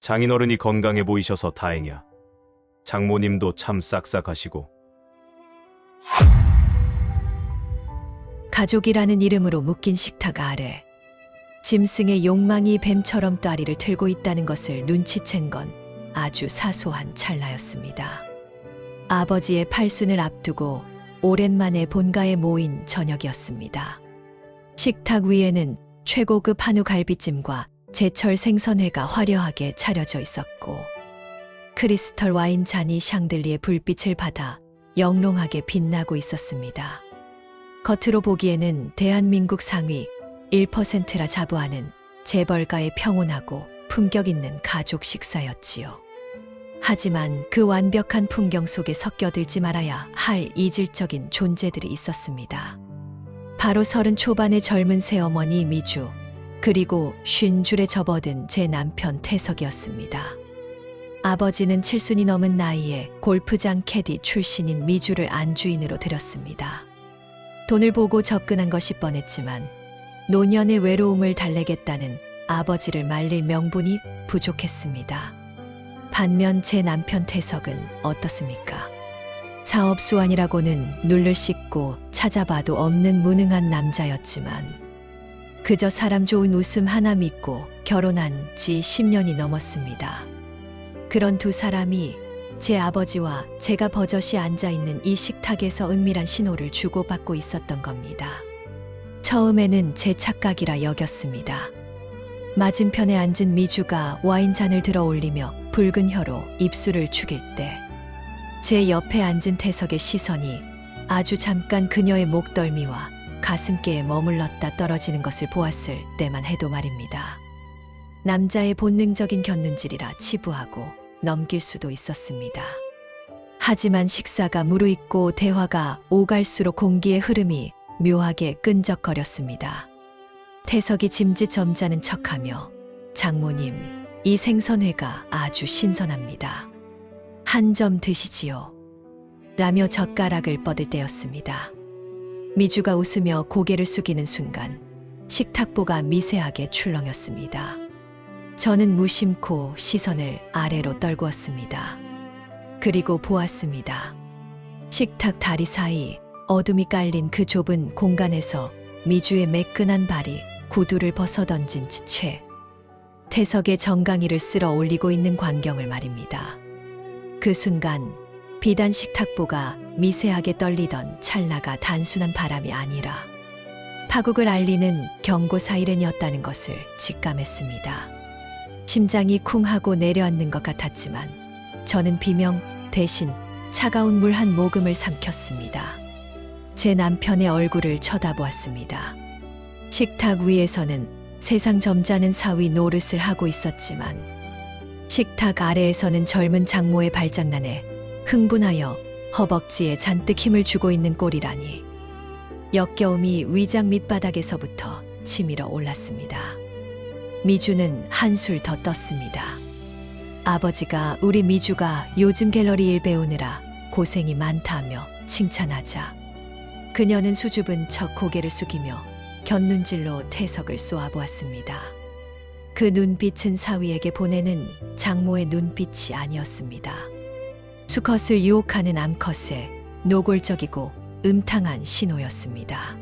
장인어른이 건강해 보이셔서 다행이야. 장모님도 참 싹싹하시고. 가족이라는 이름으로 묶인 식탁 아래 짐승의 욕망이 뱀처럼 다리를 틀고 있다는 것을 눈치챈 건 아주 사소한 찰나였습니다. 아버지의 팔순을 앞두고 오랜만에 본가에 모인 저녁이었습니다. 식탁 위에는 최고급 한우 갈비찜과 제철 생선회가 화려하게 차려져 있었고 크리스털 와인 잔이 샹들리에 불빛을 받아 영롱하게 빛나고 있었습니다. 겉으로 보기에는 대한민국 상위 1%라 자부하는 재벌가의 평온하고 품격 있는 가족 식사였지요. 하지만 그 완벽한 풍경 속에 섞여들지 말아야 할 이질적인 존재들이 있었습니다. 바로 30 초반의 젊은 새어머니 미주, 그리고 50줄에 접어든 제 남편 태석이었습니다. 아버지는 7순이 넘은 나이에 골프장 캐디 출신인 미주를 안주인으로 들였습니다. 돈을 보고 접근한 것이 뻔했지만 노년의 외로움을 달래겠다는 아버지를 말릴 명분이 부족했습니다. 반면 제 남편 태석은 어떻습니까? 사업수완이라고는 눈을 씻고 찾아봐도 없는 무능한 남자였지만 그저 사람 좋은 웃음 하나 믿고 결혼한 지 10년이 넘었습니다. 그런 두 사람이 제 아버지와 제가 버젓이 앉아있는 이 식탁에서 은밀한 신호를 주고받고 있었던 겁니다. 처음에는 제 착각이라 여겼습니다. 맞은편에 앉은 미주가 와인잔을 들어 올리며 붉은 혀로 입술을 죽일 때 제 옆에 앉은 태석의 시선이 아주 잠깐 그녀의 목덜미와 가슴께에 머물렀다 떨어지는 것을 보았을 때만 해도 말입니다. 남자의 본능적인 곁눈질이라 치부하고 넘길 수도 있었습니다. 하지만 식사가 무르익고 대화가 오갈수록 공기의 흐름이 묘하게 끈적거렸습니다. 태석이 짐짓 점잖은 척하며 장모님, 이 생선회가 아주 신선합니다. 한 점 드시지요. 라며 젓가락을 뻗을 때였습니다. 미주가 웃으며 고개를 숙이는 순간 식탁보가 미세하게 출렁였습니다. 저는 무심코 시선을 아래로 떨구었습니다. 그리고 보았습니다. 식탁 다리 사이 어둠이 깔린 그 좁은 공간에서 미주의 매끈한 발이 구두를 벗어던진 채 태석의 정강이를 쓸어 올리고 있는 광경을 말입니다. 그 순간 비단 식탁보가 미세하게 떨리던 찰나가 단순한 바람이 아니라 파국을 알리는 경고 사이렌이었다는 것을 직감했습니다. 심장이 쿵 하고 내려앉는 것 같았지만 저는 비명 대신 차가운 물 한 모금을 삼켰습니다. 제 남편의 얼굴을 쳐다보았습니다. 식탁 위에서는 세상 점잖은 사위 노릇을 하고 있었지만 식탁 아래에서는 젊은 장모의 발장난에 흥분하여 허벅지에 잔뜩 힘을 주고 있는 꼴이라니 역겨움이 위장 밑바닥에서부터 치밀어 올랐습니다. 미주는 한술 더 떴습니다. 아버지가 우리 미주가 요즘 갤러리 일 배우느라 고생이 많다며 칭찬하자 그녀는 수줍은 척 고개를 숙이며 곁눈질로 태석을 쏘아보았습니다. 그 눈빛은 사위에게 보내는 장모의 눈빛이 아니었습니다. 수컷을 유혹하는 암컷의 노골적이고 음탕한 신호였습니다.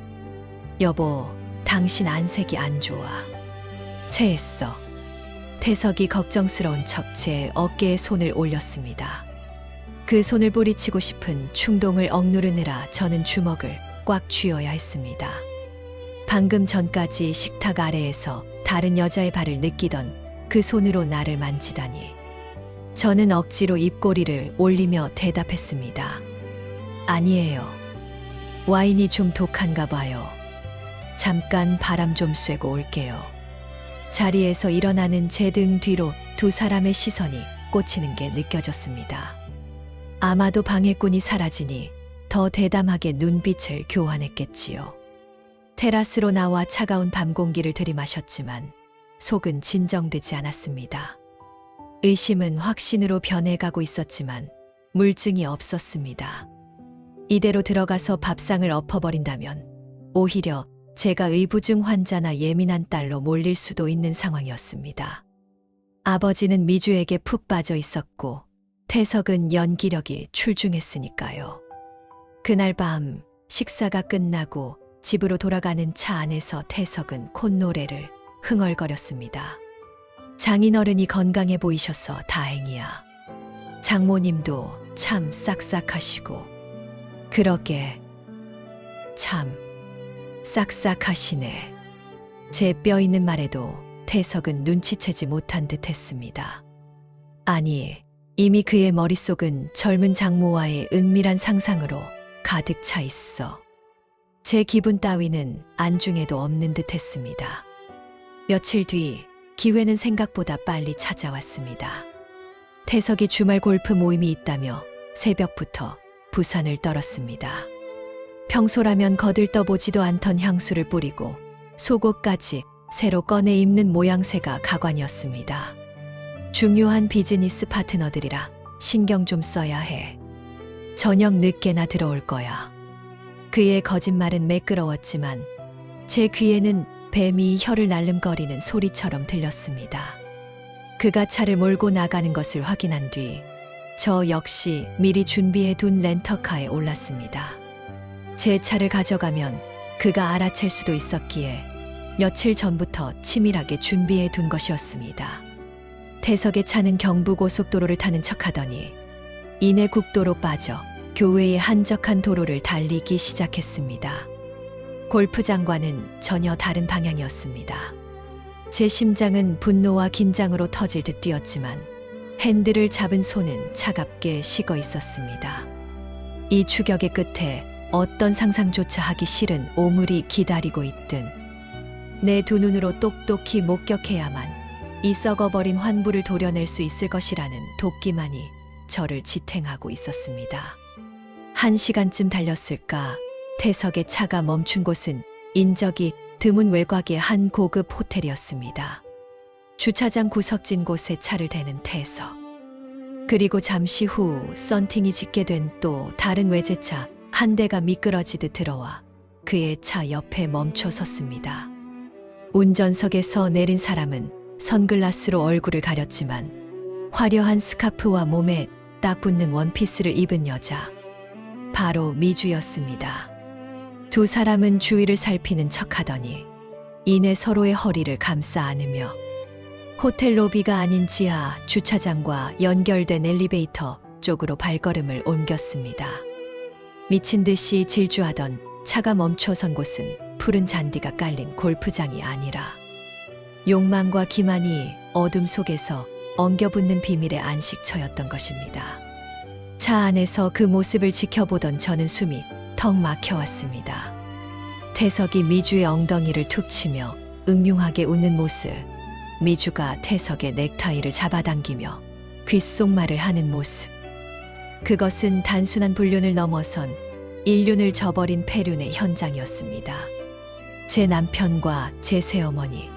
여보, 당신 안색이 안 좋아. 체했어. 태석이 걱정스러운 척 제 어깨에 손을 올렸습니다. 그 손을 뿌리치고 싶은 충동을 억누르느라 저는 주먹을 꽉 쥐어야 했습니다. 방금 전까지 식탁 아래에서 다른 여자의 발을 느끼던 그 손으로 나를 만지다니. 저는 억지로 입꼬리를 올리며 대답했습니다. 아니에요. 와인이 좀 독한가 봐요. 잠깐 바람 좀 쐬고 올게요. 자리에서 일어나는 제 등 뒤로 두 사람의 시선이 꽂히는 게 느껴졌습니다. 아마도 방해꾼이 사라지니 더 대담하게 눈빛을 교환했겠지요. 테라스로 나와 차가운 밤 공기를 들이마셨지만 속은 진정되지 않았습니다. 의심은 확신으로 변해가고 있었지만 물증이 없었습니다. 이대로 들어가서 밥상을 엎어버린다면 오히려 제가 의부증 환자나 예민한 딸로 몰릴 수도 있는 상황이었습니다. 아버지는 미주에게 푹 빠져 있었고 태석은 연기력이 출중했으니까요. 그날 밤 식사가 끝나고 집으로 돌아가는 차 안에서 태석은 콧노래를 흥얼거렸습니다. 장인어른이 건강해 보이셔서 다행이야. 장모님도 참 싹싹하시고. 그러게 참 싹싹하시네. 제 뼈 있는 말에도 태석은 눈치채지 못한 듯 했습니다. 아니, 이미 그의 머릿속은 젊은 장모와의 은밀한 상상으로 가득 차 있어. 제 기분 따위는 안중에도 없는 듯 했습니다. 며칠 뒤 기회는 생각보다 빨리 찾아왔습니다. 태석이 주말 골프 모임이 있다며 새벽부터 부산을 떨었습니다. 평소라면 거들떠보지도 않던 향수를 뿌리고 속옷까지 새로 꺼내 입는 모양새가 가관이었습니다. 중요한 비즈니스 파트너들이라 신경 좀 써야 해. 저녁 늦게나 들어올 거야. 그의 거짓말은 매끄러웠지만 제 귀에는 뱀이 혀를 날름거리는 소리처럼 들렸습니다. 그가 차를 몰고 나가는 것을 확인한 뒤 저 역시 미리 준비해 둔 렌터카에 올랐습니다. 제 차를 가져가면 그가 알아챌 수도 있었기에 며칠 전부터 치밀하게 준비해 둔 것이었습니다. 태석의 차는 경부고속도로를 타는 척하더니 이내 국도로 빠져 교외의 한적한 도로를 달리기 시작했습니다. 골프장과는 전혀 다른 방향이었습니다. 제 심장은 분노와 긴장으로 터질 듯 뛰었지만 핸들을 잡은 손은 차갑게 식어 있었습니다. 이 추격의 끝에 어떤 상상조차 하기 싫은 오물이 기다리고 있든 내 두 눈으로 똑똑히 목격해야만 이 썩어버린 환부를 도려낼 수 있을 것이라는 도끼만이 저를 지탱하고 있었습니다. 1시간쯤 달렸을까 태석의 차가 멈춘 곳은 인적이 드문 외곽의 한 고급 호텔이었습니다. 주차장 구석진 곳에 차를 대는 태석. 그리고 잠시 후 썬팅이 짙게 된 또 다른 외제차 한 대가 미끄러지듯 들어와 그의 차 옆에 멈춰 섰습니다. 운전석에서 내린 사람은 선글라스로 얼굴을 가렸지만 화려한 스카프와 몸에 딱 붙는 원피스를 입은 여자. 바로 미주였습니다. 두 사람은 주위를 살피는 척하더니 이내 서로의 허리를 감싸 안으며 호텔 로비가 아닌 지하 주차장과 연결된 엘리베이터 쪽으로 발걸음을 옮겼습니다. 미친 듯이 질주하던 차가 멈춰선 곳은 푸른 잔디가 깔린 골프장이 아니라 욕망과 기만이 어둠 속에서 엉겨붙는 비밀의 안식처였던 것입니다. 차 안에서 그 모습을 지켜보던 저는 숨이 턱 막혀왔습니다. 태석이 미주의 엉덩이를 툭 치며 음흉하게 웃는 모습, 미주가 태석의 넥타이를 잡아당기며 귓속말을 하는 모습. 그것은 단순한 불륜을 넘어선 인륜을 저버린 폐륜의 현장이었습니다. 제 남편과 제 새어머니,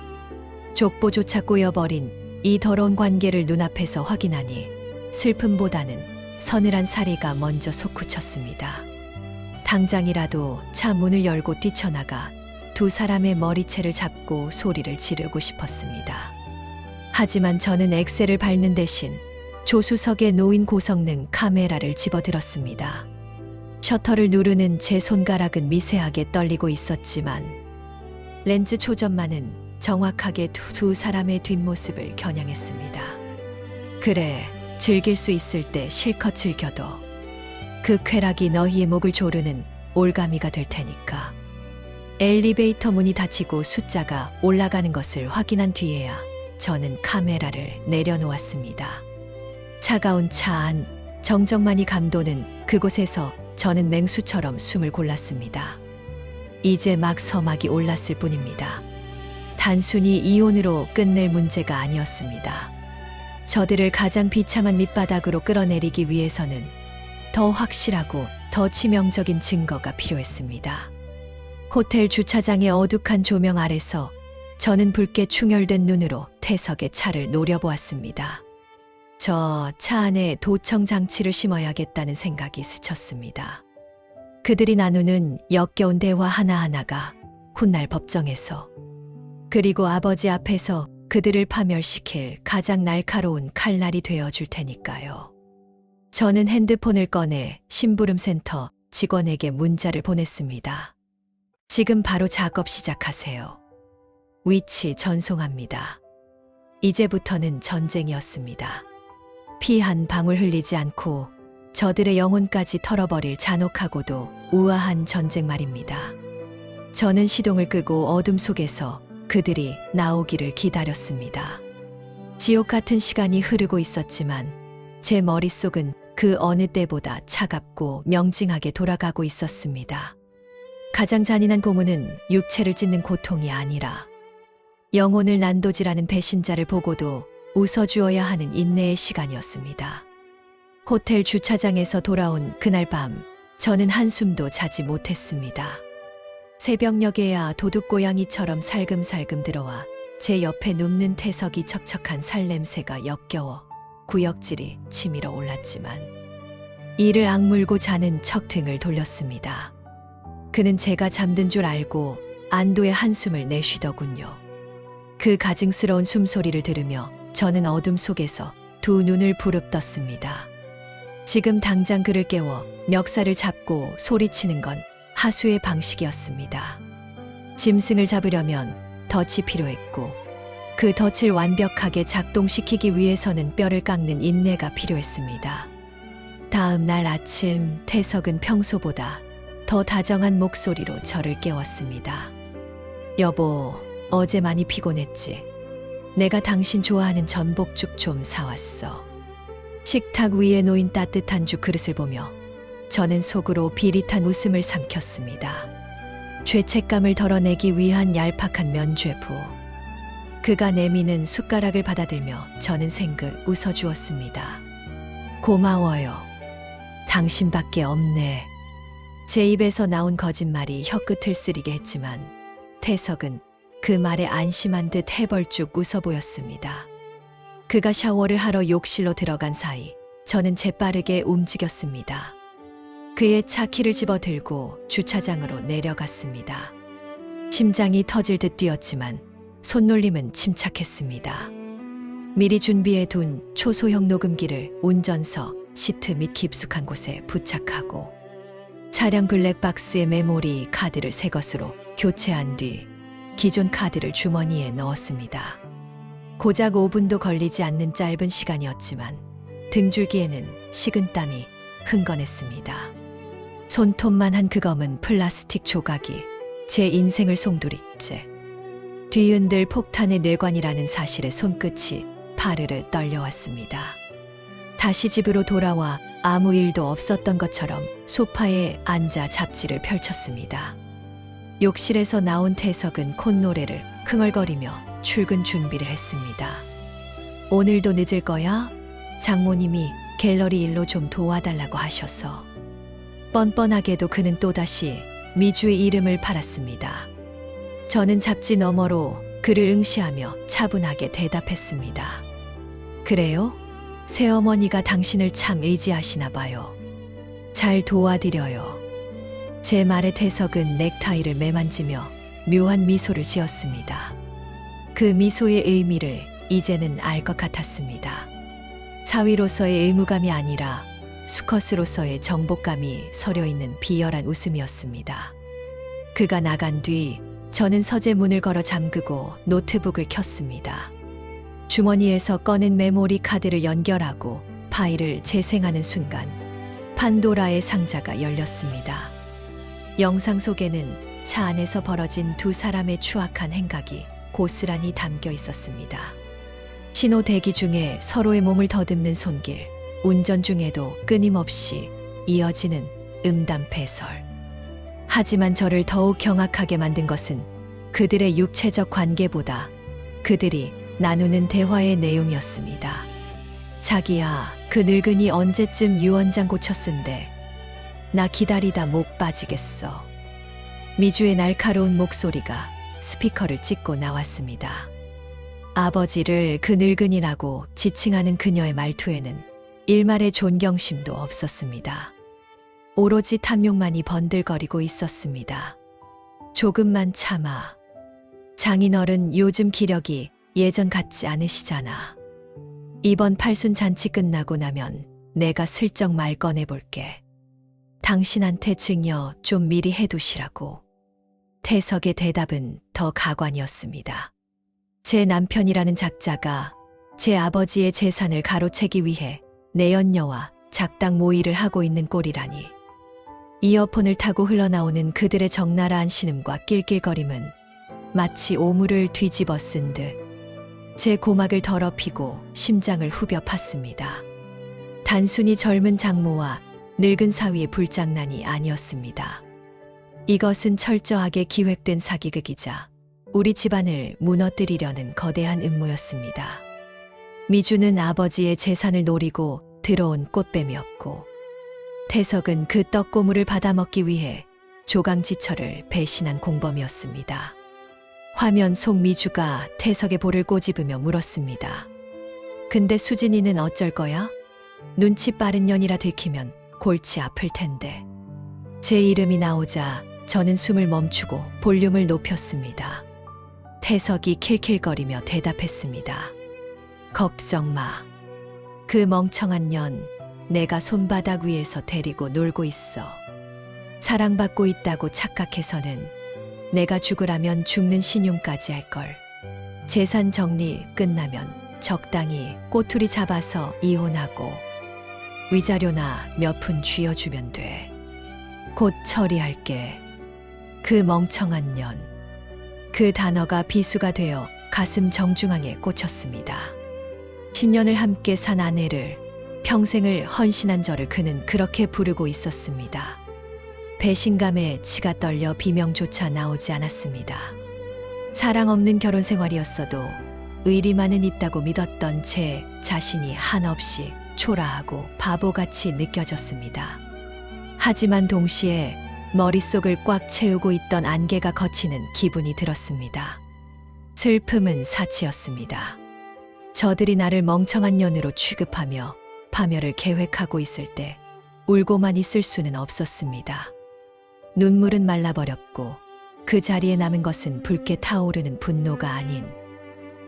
족보조차 꼬여버린 이 더러운 관계를 눈앞에서 확인하니 슬픔보다는 서늘한 사리가 먼저 솟구쳤습니다. 당장이라도 차 문을 열고 뛰쳐나가 두 사람의 머리채를 잡고 소리를 지르고 싶었습니다. 하지만 저는 엑셀을 밟는 대신 조수석에 놓인 고성능 카메라를 집어들었습니다. 셔터를 누르는 제 손가락은 미세하게 떨리고 있었지만 렌즈 초점만은 정확하게 두 사람의 뒷모습을 겨냥했습니다. 그래, 즐길 수 있을 때 실컷 즐겨도 그 쾌락이 너희의 목을 조르는 올가미가 될 테니까. 엘리베이터 문이 닫히고 숫자가 올라가는 것을 확인한 뒤에야 저는 카메라를 내려놓았습니다. 차가운 차 안, 정적만이 감도는 그곳에서 저는 맹수처럼 숨을 골랐습니다. 이제 막 서막이 올랐을 뿐입니다. 단순히 이혼으로 끝낼 문제가 아니었습니다. 저들을 가장 비참한 밑바닥으로 끌어내리기 위해서는 더 확실하고 더 치명적인 증거가 필요했습니다. 호텔 주차장의 어둑한 조명 아래서 저는 붉게 충혈된 눈으로 태석의 차를 노려보았습니다. 저 차 안에 도청 장치를 심어야겠다는 생각이 스쳤습니다. 그들이 나누는 역겨운 대화 하나하나가 훗날 법정에서, 그리고 아버지 앞에서 그들을 파멸시킬 가장 날카로운 칼날이 되어 줄 테니까요. 저는 핸드폰을 꺼내 심부름센터 직원에게 문자를 보냈습니다. 지금 바로 작업 시작하세요. 위치 전송합니다. 이제부터는 전쟁이었습니다. 피 한 방울 흘리지 않고 저들의 영혼까지 털어버릴 잔혹하고도 우아한 전쟁 말입니다. 저는 시동을 끄고 어둠 속에서 그들이 나오기를 기다렸습니다. 지옥 같은 시간이 흐르고 있었지만 제 머릿속은 그 어느 때보다 차갑고 명징하게 돌아가고 있었습니다. 가장 잔인한 고문은 육체를 찢는 고통이 아니라 영혼을 난도질하는 배신자를 보고도 웃어주어야 하는 인내의 시간이었습니다. 호텔 주차장에서 돌아온 그날 밤, 저는 한숨도 자지 못했습니다. 새벽녘에야 도둑고양이처럼 살금살금 들어와 제 옆에 눕는 태석이 척척한 살냄새가 역겨워 구역질이 치밀어 올랐지만 이를 악물고 자는 척 등을 돌렸습니다. 그는 제가 잠든 줄 알고 안도의 한숨을 내쉬더군요. 그 가증스러운 숨소리를 들으며 저는 어둠 속에서 두 눈을 부릅떴습니다. 지금 당장 그를 깨워 멱살을 잡고 소리치는 건 하수의 방식이었습니다. 짐승을 잡으려면 덫이 필요했고 그 덫을 완벽하게 작동시키기 위해서는 뼈를 깎는 인내가 필요했습니다. 다음 날 아침 태석은 평소보다 더 다정한 목소리로 저를 깨웠습니다. 여보, 어제 많이 피곤했지? 내가 당신 좋아하는 전복죽 좀 사왔어. 식탁 위에 놓인 따뜻한 죽 그릇을 보며 저는 속으로 비릿한 웃음을 삼켰습니다. 죄책감을 덜어내기 위한 얄팍한 면죄부. 그가 내미는 숟가락을 받아들며 저는 생긋 웃어주었습니다. 고마워요. 당신밖에 없네. 제 입에서 나온 거짓말이 혀끝을 쓰리게 했지만 태석은 그 말에 안심한 듯 해벌쭉 웃어 보였습니다. 그가 샤워를 하러 욕실로 들어간 사이 저는 재빠르게 움직였습니다. 그의 차 키를 집어들고 주차장으로 내려갔습니다. 심장이 터질 듯 뛰었지만 손놀림은 침착했습니다. 미리 준비해둔 초소형 녹음기를 운전석 시트 및 깊숙한 곳에 부착하고 차량 블랙박스의 메모리 카드를 새 것으로 교체한 뒤 기존 카드를 주머니에 넣었습니다. 고작 5분도 걸리지 않는 짧은 시간이었지만 등줄기에는 식은땀이 흥건했습니다. 손톱만한 그 검은 플라스틱 조각이 제 인생을 송두리째 뒤흔들 폭탄의 뇌관이라는 사실에 손끝이 파르르 떨려왔습니다. 다시 집으로 돌아와 아무 일도 없었던 것처럼 소파에 앉아 잡지를 펼쳤습니다. 욕실에서 나온 태석은 콧노래를 흥얼거리며 출근 준비를 했습니다. 오늘도 늦을 거야? 장모님이 갤러리 일로 좀 도와달라고 하셔서. 뻔뻔하게도 그는 또다시 미주의 이름을 팔았습니다. 저는 잡지 너머로 그를 응시하며 차분하게 대답했습니다. 그래요? 새어머니가 당신을 참 의지하시나 봐요. 잘 도와드려요. 제 말에 태석은 넥타이를 매만지며 묘한 미소를 지었습니다. 그 미소의 의미를 이제는 알 것 같았습니다. 사위로서의 의무감이 아니라 수컷으로서의 정복감이 서려있는 비열한 웃음이었습니다. 그가 나간 뒤 저는 서재 문을 걸어 잠그고 노트북을 켰습니다. 주머니에서 꺼낸 메모리 카드를 연결하고 파일을 재생하는 순간 판도라의 상자가 열렸습니다. 영상 속에는 차 안에서 벌어진 두 사람의 추악한 행각이 고스란히 담겨 있었습니다. 신호 대기 중에 서로의 몸을 더듬는 손길, 운전 중에도 끊임없이 이어지는 음담패설. 하지만 저를 더욱 경악하게 만든 것은 그들의 육체적 관계보다 그들이 나누는 대화의 내용이었습니다. 자기야, 그 늙은이 언제쯤 유언장 고쳐 쓴대. 나 기다리다 목 빠지겠어. 미주의 날카로운 목소리가 스피커를 찍고 나왔습니다. 아버지를 그 늙은이라고 지칭하는 그녀의 말투에는 일말의 존경심도 없었습니다. 오로지 탐욕만이 번들거리고 있었습니다. 조금만 참아. 장인어른 요즘 기력이 예전 같지 않으시잖아. 이번 팔순 잔치 끝나고 나면 내가 슬쩍 말 꺼내볼게. 당신한테 증여 좀 미리 해두시라고. 태석의 대답은 더 가관이었습니다. 제 남편이라는 작자가 제 아버지의 재산을 가로채기 위해 내연녀와 작당 모의를 하고 있는 꼴이라니. 이어폰을 타고 흘러나오는 그들의 적나라한 신음과 낄낄거림은 마치 오물을 뒤집어 쓴 듯 제 고막을 더럽히고 심장을 후벼 팠습니다. 단순히 젊은 장모와 늙은 사위의 불장난이 아니었습니다. 이것은 철저하게 기획된 사기극이자 우리 집안을 무너뜨리려는 거대한 음모였습니다. 미주는 아버지의 재산을 노리고 들어온 꽃뱀이었고, 태석은 그 떡고물을 받아먹기 위해 조강지처를 배신한 공범이었습니다. 화면 속 미주가 태석의 볼을 꼬집으며 물었습니다. 근데 수진이는 어쩔 거야? 눈치 빠른 년이라 들키면 골치 아플 텐데. 제 이름이 나오자 저는 숨을 멈추고 볼륨을 높였습니다. 태석이 킬킬거리며 대답했습니다. 걱정 마. 그 멍청한 년 내가 손바닥 위에서 데리고 놀고 있어. 사랑받고 있다고 착각해서는 내가 죽으라면 죽는 신용까지 할걸. 재산 정리 끝나면 적당히 꼬투리 잡아서 이혼하고 위자료나 몇 푼 쥐어주면 돼. 곧 처리할게. 그 멍청한 년. 그 단어가 비수가 되어 가슴 정중앙에 꽂혔습니다. 10년을 함께 산 아내를, 평생을 헌신한 저를 그는 그렇게 부르고 있었습니다. 배신감에 치가 떨려 비명조차 나오지 않았습니다. 사랑 없는 결혼 생활이었어도 의리만은 있다고 믿었던 제 자신이 한없이 초라하고 바보같이 느껴졌습니다. 하지만 동시에 머릿속을 꽉 채우고 있던 안개가 걷히는 기분이 들었습니다. 슬픔은 사치였습니다. 저들이 나를 멍청한 년으로 취급하며 파멸을 계획하고 있을 때 울고만 있을 수는 없었습니다. 눈물은 말라버렸고 그 자리에 남은 것은 붉게 타오르는 분노가 아닌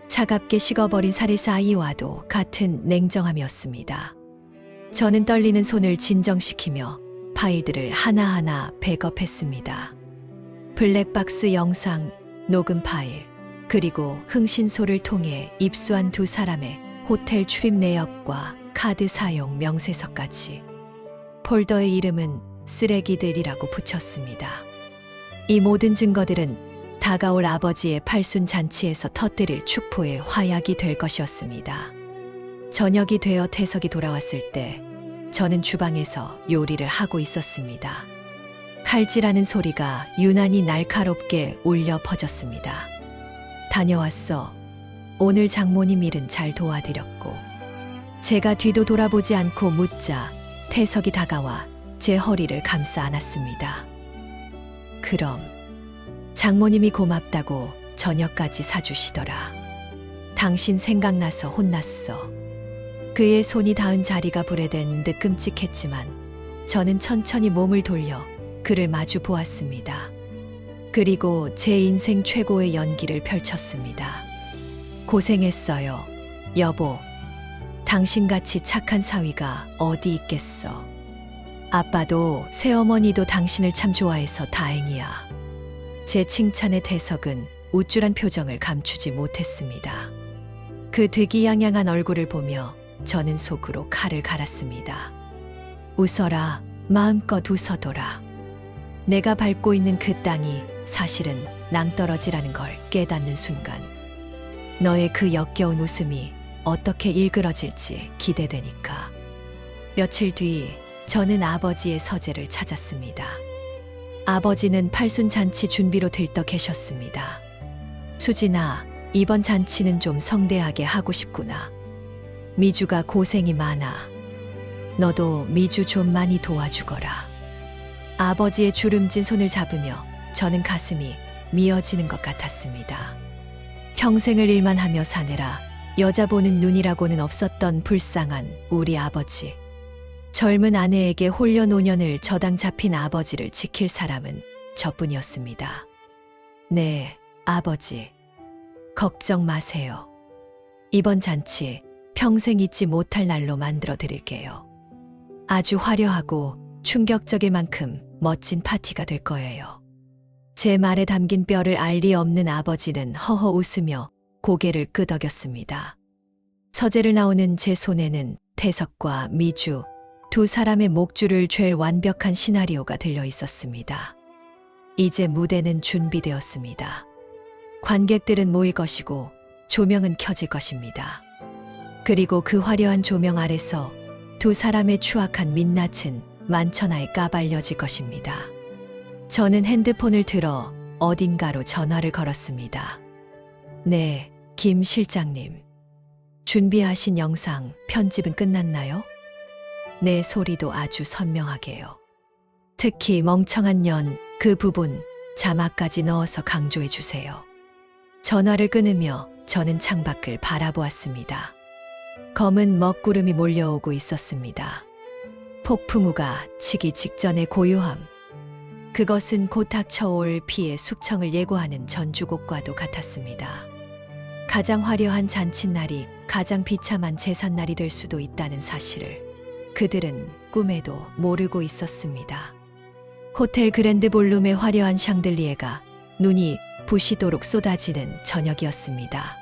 차갑게 식어버린 사리사 아이와도 같은 냉정함이었습니다. 저는 떨리는 손을 진정시키며 파일들을 하나하나 백업했습니다. 블랙박스 영상, 녹음 파일, 그리고 흥신소를 통해 입수한 두 사람의 호텔 출입 내역과 카드 사용 명세서까지. 폴더의 이름은 쓰레기들이라고 붙였습니다. 이 모든 증거들은 다가올 아버지의 팔순 잔치에서 터뜨릴 축포의 화약이 될 것이었습니다. 저녁이 되어 태석이 돌아왔을 때 저는 주방에서 요리를 하고 있었습니다. 칼질하는 소리가 유난히 날카롭게 울려 퍼졌습니다. 다녀왔어. 오늘 장모님 일은 잘 도와드렸고. 제가 뒤도 돌아보지 않고 묻자 태석이 다가와 제 허리를 감싸 안았습니다. 그럼 장모님이 고맙다고 저녁까지 사주시더라. 당신 생각나서 혼났어. 그의 손이 닿은 자리가 불에댄 듯 끔찍했지만 저는 천천히 몸을 돌려 그를 마주 보았습니다. 그리고 제 인생 최고의 연기를 펼쳤습니다. 고생했어요, 여보. 당신같이 착한 사위가 어디 있겠어. 아빠도 새어머니도 당신을 참 좋아해서 다행이야. 제 칭찬의 태석은 우쭐한 표정을 감추지 못했습니다. 그 득이양양한 얼굴을 보며 저는 속으로 칼을 갈았습니다. 웃어라, 마음껏 웃어둬라. 내가 밟고 있는 그 땅이 사실은 낭떠러지라는 걸 깨닫는 순간 너의 그 역겨운 웃음이 어떻게 일그러질지 기대되니까. 며칠 뒤 저는 아버지의 서재를 찾았습니다. 아버지는 팔순 잔치 준비로 들떠 계셨습니다. 수진아, 이번 잔치는 좀 성대하게 하고 싶구나. 미주가 고생이 많아. 너도 미주 좀 많이 도와주거라. 아버지의 주름진 손을 잡으며 저는 가슴이 미어지는 것 같았습니다. 평생을 일만 하며 사느라 여자 보는 눈이라고는 없었던 불쌍한 우리 아버지. 젊은 아내에게 홀려 노년을 저당 잡힌 아버지를 지킬 사람은 저뿐이었습니다. 네, 아버지. 걱정 마세요. 이번 잔치 평생 잊지 못할 날로 만들어 드릴게요. 아주 화려하고 충격적일 만큼 멋진 파티가 될 거예요. 제 말에 담긴 뼈를 알 리 없는 아버지는 허허 웃으며 고개를 끄덕였습니다. 서재를 나오는 제 손에는 태석과 미주, 두 사람의 목줄을 쥘 완벽한 시나리오가 들려 있었습니다. 이제 무대는 준비되었습니다. 관객들은 모일 것이고 조명은 켜질 것입니다. 그리고 그 화려한 조명 아래서 두 사람의 추악한 민낯은 만천하에 까발려질 것입니다. 저는 핸드폰을 들어 어딘가로 전화를 걸었습니다. 네, 김 실장님. 준비하신 영상 편집은 끝났나요? 내 소리도 아주 선명하게요. 특히 멍청한 년 그 부분 자막까지 넣어서 강조해 주세요. 전화를 끊으며 저는 창밖을 바라보았습니다. 검은 먹구름이 몰려오고 있었습니다. 폭풍우가 치기 직전의 고요함. 그것은 곧 닥쳐올 피의 숙청을 예고하는 전주곡과도 같았습니다. 가장 화려한 잔칫날이 가장 비참한 제삿날이 될 수도 있다는 사실을 그들은 꿈에도 모르고 있었습니다. 호텔 그랜드 볼룸의 화려한 샹들리에가 눈이 부시도록 쏟아지는 저녁이었습니다.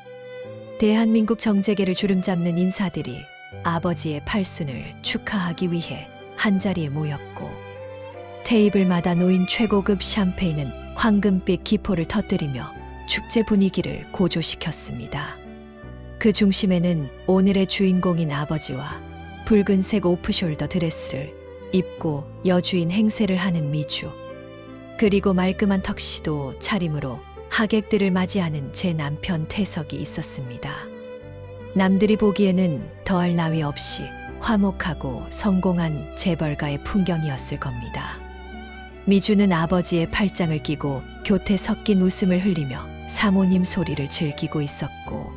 대한민국 정재계를 주름잡는 인사들이 아버지의 팔순을 축하하기 위해 한자리에 모였고 테이블마다 놓인 최고급 샴페인은 황금빛 기포를 터뜨리며 축제 분위기를 고조시켰습니다. 그 중심에는 오늘의 주인공인 아버지와 붉은색 오프숄더 드레스를 입고 여주인 행세를 하는 미주, 그리고 말끔한 턱시도 차림으로 하객들을 맞이하는 제 남편 태석이 있었습니다. 남들이 보기에는 더할 나위 없이 화목하고 성공한 재벌가의 풍경이었을 겁니다. 미주는 아버지의 팔짱을 끼고 곁에 섞인 웃음을 흘리며 사모님 소리를 즐기고 있었고,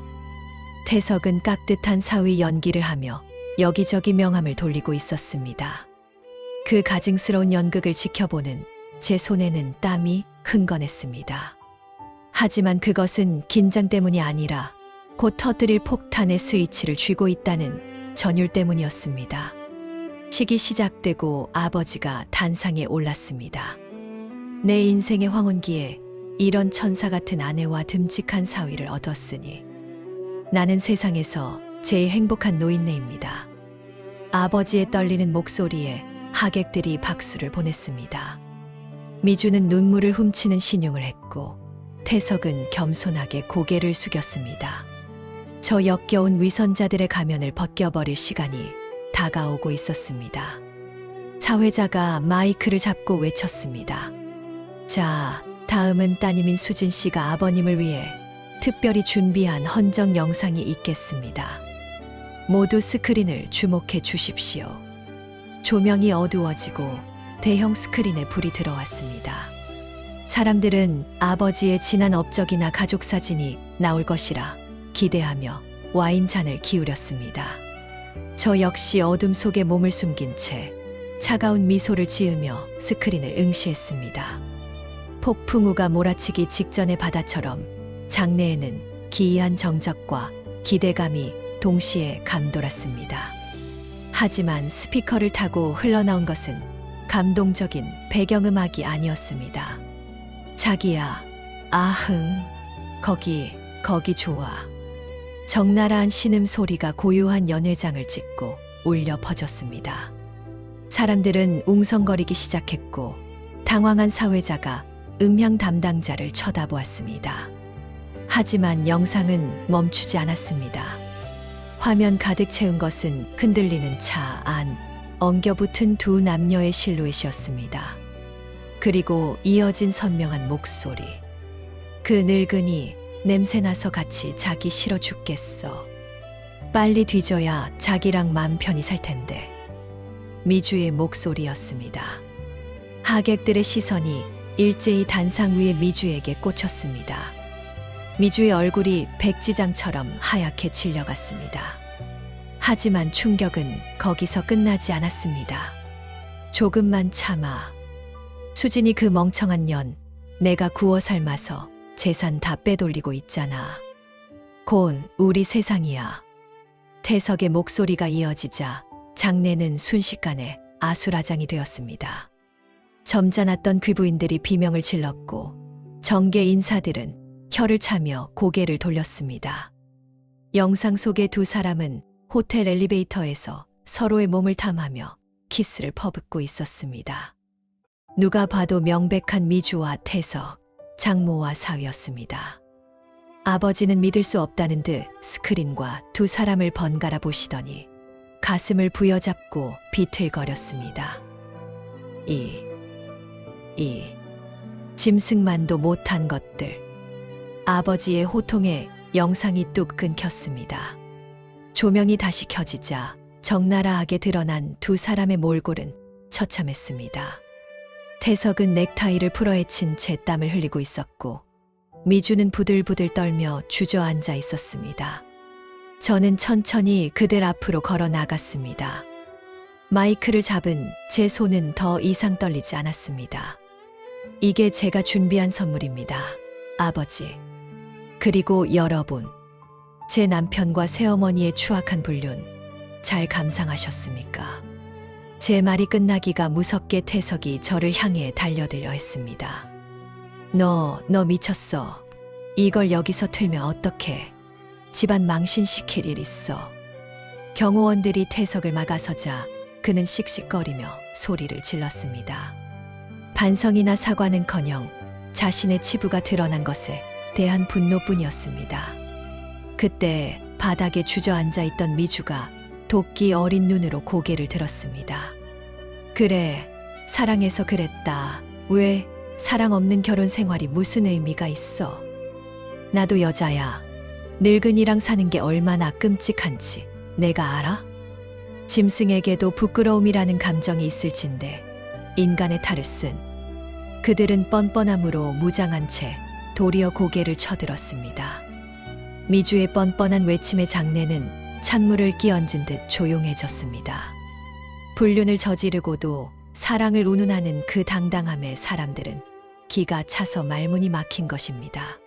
태석은 깍듯한 사위 연기를 하며 여기저기 명함을 돌리고 있었습니다. 그 가증스러운 연극을 지켜보는 제 손에는 땀이 흥건했습니다. 하지만 그것은 긴장 때문이 아니라 곧 터뜨릴 폭탄의 스위치를 쥐고 있다는 전율 때문이었습니다. 식이 시작되고 아버지가 단상에 올랐습니다. 내 인생의 황혼기에 이런 천사 같은 아내와 듬직한 사위를 얻었으니 나는 세상에서 제일 행복한 노인네입니다. 아버지의 떨리는 목소리에 하객들이 박수를 보냈습니다. 미주는 눈물을 훔치는 신용을 했고 태석은 겸손하게 고개를 숙였습니다. 저 역겨운 위선자들의 가면을 벗겨버릴 시간이 다가오고 있었습니다. 사회자가 마이크를 잡고 외쳤습니다. 자, 다음은 따님인 수진 씨가 아버님을 위해 특별히 준비한 헌정 영상이 있겠습니다. 모두 스크린을 주목해 주십시오. 조명이 어두워지고 대형 스크린에 불이 들어왔습니다. 사람들은 아버지의 지난 업적이나 가족 사진이 나올 것이라 기대하며 와인잔을 기울였습니다. 저 역시 어둠 속에 몸을 숨긴 채 차가운 미소를 지으며 스크린을 응시했습니다. 폭풍우가 몰아치기 직전의 바다처럼 장내에는 기이한 정적과 기대감이 동시에 감돌았습니다. 하지만 스피커를 타고 흘러나온 것은 감동적인 배경음악이 아니었습니다. 자기야, 아흥, 거기 좋아. 적나라한 신음소리가 고요한 연회장을 찍고 울려 퍼졌습니다. 사람들은 웅성거리기 시작했고 당황한 사회자가 음향 담당자를 쳐다보았습니다. 하지만 영상은 멈추지 않았습니다. 화면 가득 채운 것은 흔들리는 차 안 엉겨붙은 두 남녀의 실루엣이었습니다. 그리고 이어진 선명한 목소리. 그 늙은이 냄새나서 같이 자기 싫어 죽겠어. 빨리 뒤져야 자기랑 맘 편히 살 텐데. 미주의 목소리였습니다. 하객들의 시선이 일제히 단상 위의 미주에게 꽂혔습니다. 미주의 얼굴이 백지장처럼 하얗게 질려갔습니다. 하지만 충격은 거기서 끝나지 않았습니다. 조금만 참아. 수진이 그 멍청한 년, 내가 구워 삶아서 재산 다 빼돌리고 있잖아. 곤, 우리 세상이야. 태석의 목소리가 이어지자 장내는 순식간에 아수라장이 되었습니다. 점잖았던 귀부인들이 비명을 질렀고 정계 인사들은 혀를 차며 고개를 돌렸습니다. 영상 속의 두 사람은 호텔 엘리베이터에서 서로의 몸을 탐하며 키스를 퍼붓고 있었습니다. 누가 봐도 명백한 미주와 태석, 장모와 사위였습니다. 아버지는 믿을 수 없다는 듯 스크린과 두 사람을 번갈아 보시더니 가슴을 부여잡고 비틀거렸습니다. 짐승만도 못한 것들. 아버지의 호통에 영상이 뚝 끊겼습니다. 조명이 다시 켜지자 적나라하게 드러난 두 사람의 몰골은 처참했습니다. 태석은 넥타이를 풀어헤친 채 땀을 흘리고 있었고 미주는 부들부들 떨며 주저앉아 있었습니다. 저는 천천히 그들 앞으로 걸어 나갔습니다. 마이크를 잡은 제 손은 더 이상 떨리지 않았습니다. 이게 제가 준비한 선물입니다. 아버지. 그리고 여러분. 제 남편과 새어머니의 추악한 불륜 잘 감상하셨습니까? 제 말이 끝나기가 무섭게 태석이 저를 향해 달려들려 했습니다. 너 미쳤어. 이걸 여기서 틀면 어떡해. 집안 망신시킬 일 있어. 경호원들이 태석을 막아서자 그는 씩씩거리며 소리를 질렀습니다. 반성이나 사과는커녕 자신의 치부가 드러난 것에 대한 분노뿐이었습니다. 그때 바닥에 주저앉아 있던 미주가 도끼 어린 눈으로 고개를 들었습니다. 그래, 사랑해서 그랬다. 왜 사랑 없는 결혼 생활이 무슨 의미가 있어? 나도 여자야. 늙은이랑 사는 게 얼마나 끔찍한지 내가 알아? 짐승에게도 부끄러움이라는 감정이 있을진데 인간의 탈을 쓴 그들은 뻔뻔함으로 무장한 채 도리어 고개를 쳐들었습니다. 미주의 뻔뻔한 외침의 장내는 찬물을 끼얹은 듯 조용해졌습니다. 불륜을 저지르고도 사랑을 운운하는 그 당당함에 사람들은 기가 차서 말문이 막힌 것입니다.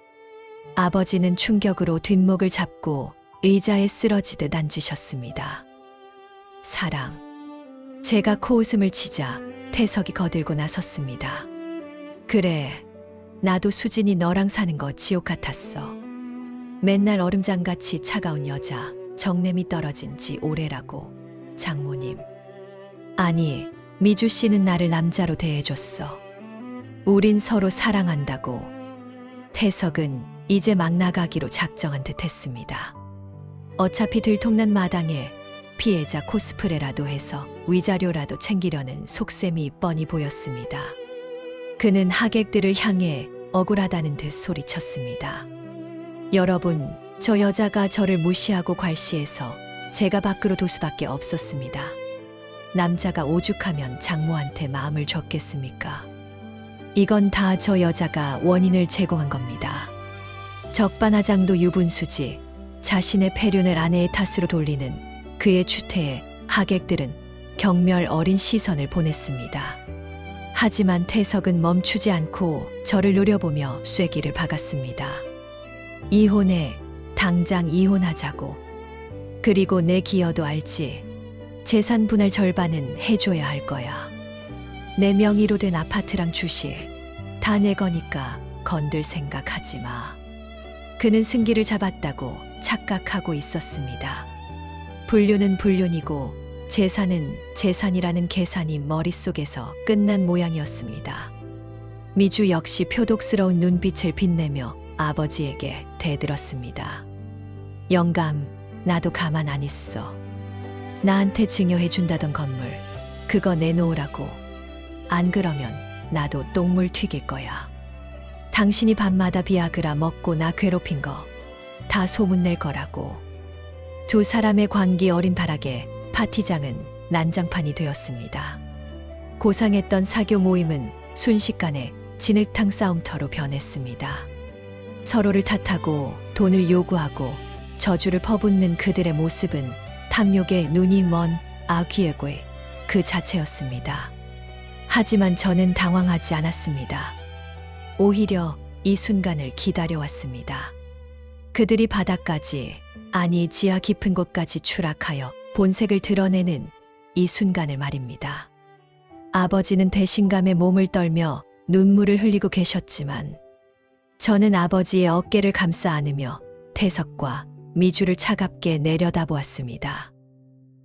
아버지는 충격으로 뒷목을 잡고 의자에 쓰러지듯 앉으셨습니다. 사랑. 제가 코웃음을 치자 태석이 거들고 나섰습니다. 그래, 나도 수진이 너랑 사는 거 지옥 같았어. 맨날 얼음장같이 차가운 여자, 정냄이 떨어진 지 오래라고. 장모님. 아니, 미주 씨는 나를 남자로 대해줬어. 우린 서로 사랑한다고. 태석은 이제 막 나가기로 작정한 듯 했습니다. 어차피 들통난 마당에 피해자 코스프레라도 해서 위자료라도 챙기려는 속셈이 뻔히 보였습니다. 그는 하객들을 향해 억울하다는 듯 소리쳤습니다. 여러분, 저 여자가 저를 무시하고 괄시해서 제가 밖으로 둘 수밖에 없었습니다. 남자가 오죽하면 장모한테 마음을 줬겠습니까? 이건 다 저 여자가 원인을 제공한 겁니다. 적반하장도 유분수지, 자신의 폐륜을 아내의 탓으로 돌리는 그의 추태에 하객들은 경멸 어린 시선을 보냈습니다. 하지만 태석은 멈추지 않고 저를 노려보며 쐐기를 박았습니다. 이혼해. 당장 이혼하자고. 그리고 내 기여도 알지. 재산 분할 절반은 해줘야 할 거야. 내 명의로 된 아파트랑 주식 다 내 거니까 건들 생각하지 마. 그는 승기를 잡았다고 착각하고 있었습니다. 불륜은 불륜이고 재산은 재산이라는 계산이 머릿속에서 끝난 모양이었습니다. 미주 역시 표독스러운 눈빛을 빛내며 아버지에게 대들었습니다. 영감, 나도 가만 안 있어. 나한테 증여해준다던 건물, 그거 내놓으라고. 안 그러면 나도 똥물 튀길 거야. 당신이 밤마다 비아그라 먹고 나 괴롭힌 거 다 소문낼 거라고. 두 사람의 광기 어린 발악에 파티장은 난장판이 되었습니다. 고상했던 사교 모임은 순식간에 진흙탕 싸움터로 변했습니다. 서로를 탓하고 돈을 요구하고 저주를 퍼붓는 그들의 모습은 탐욕에 눈이 먼 아귀에괴 그 자체였습니다. 하지만 저는 당황하지 않았습니다. 오히려 이 순간을 기다려왔습니다. 그들이 바닥까지, 아니 지하 깊은 곳까지 추락하여 본색을 드러내는 이 순간을 말입니다. 아버지는 배신감에 몸을 떨며 눈물을 흘리고 계셨지만 저는 아버지의 어깨를 감싸 안으며 태석과 미주를 차갑게 내려다보았습니다.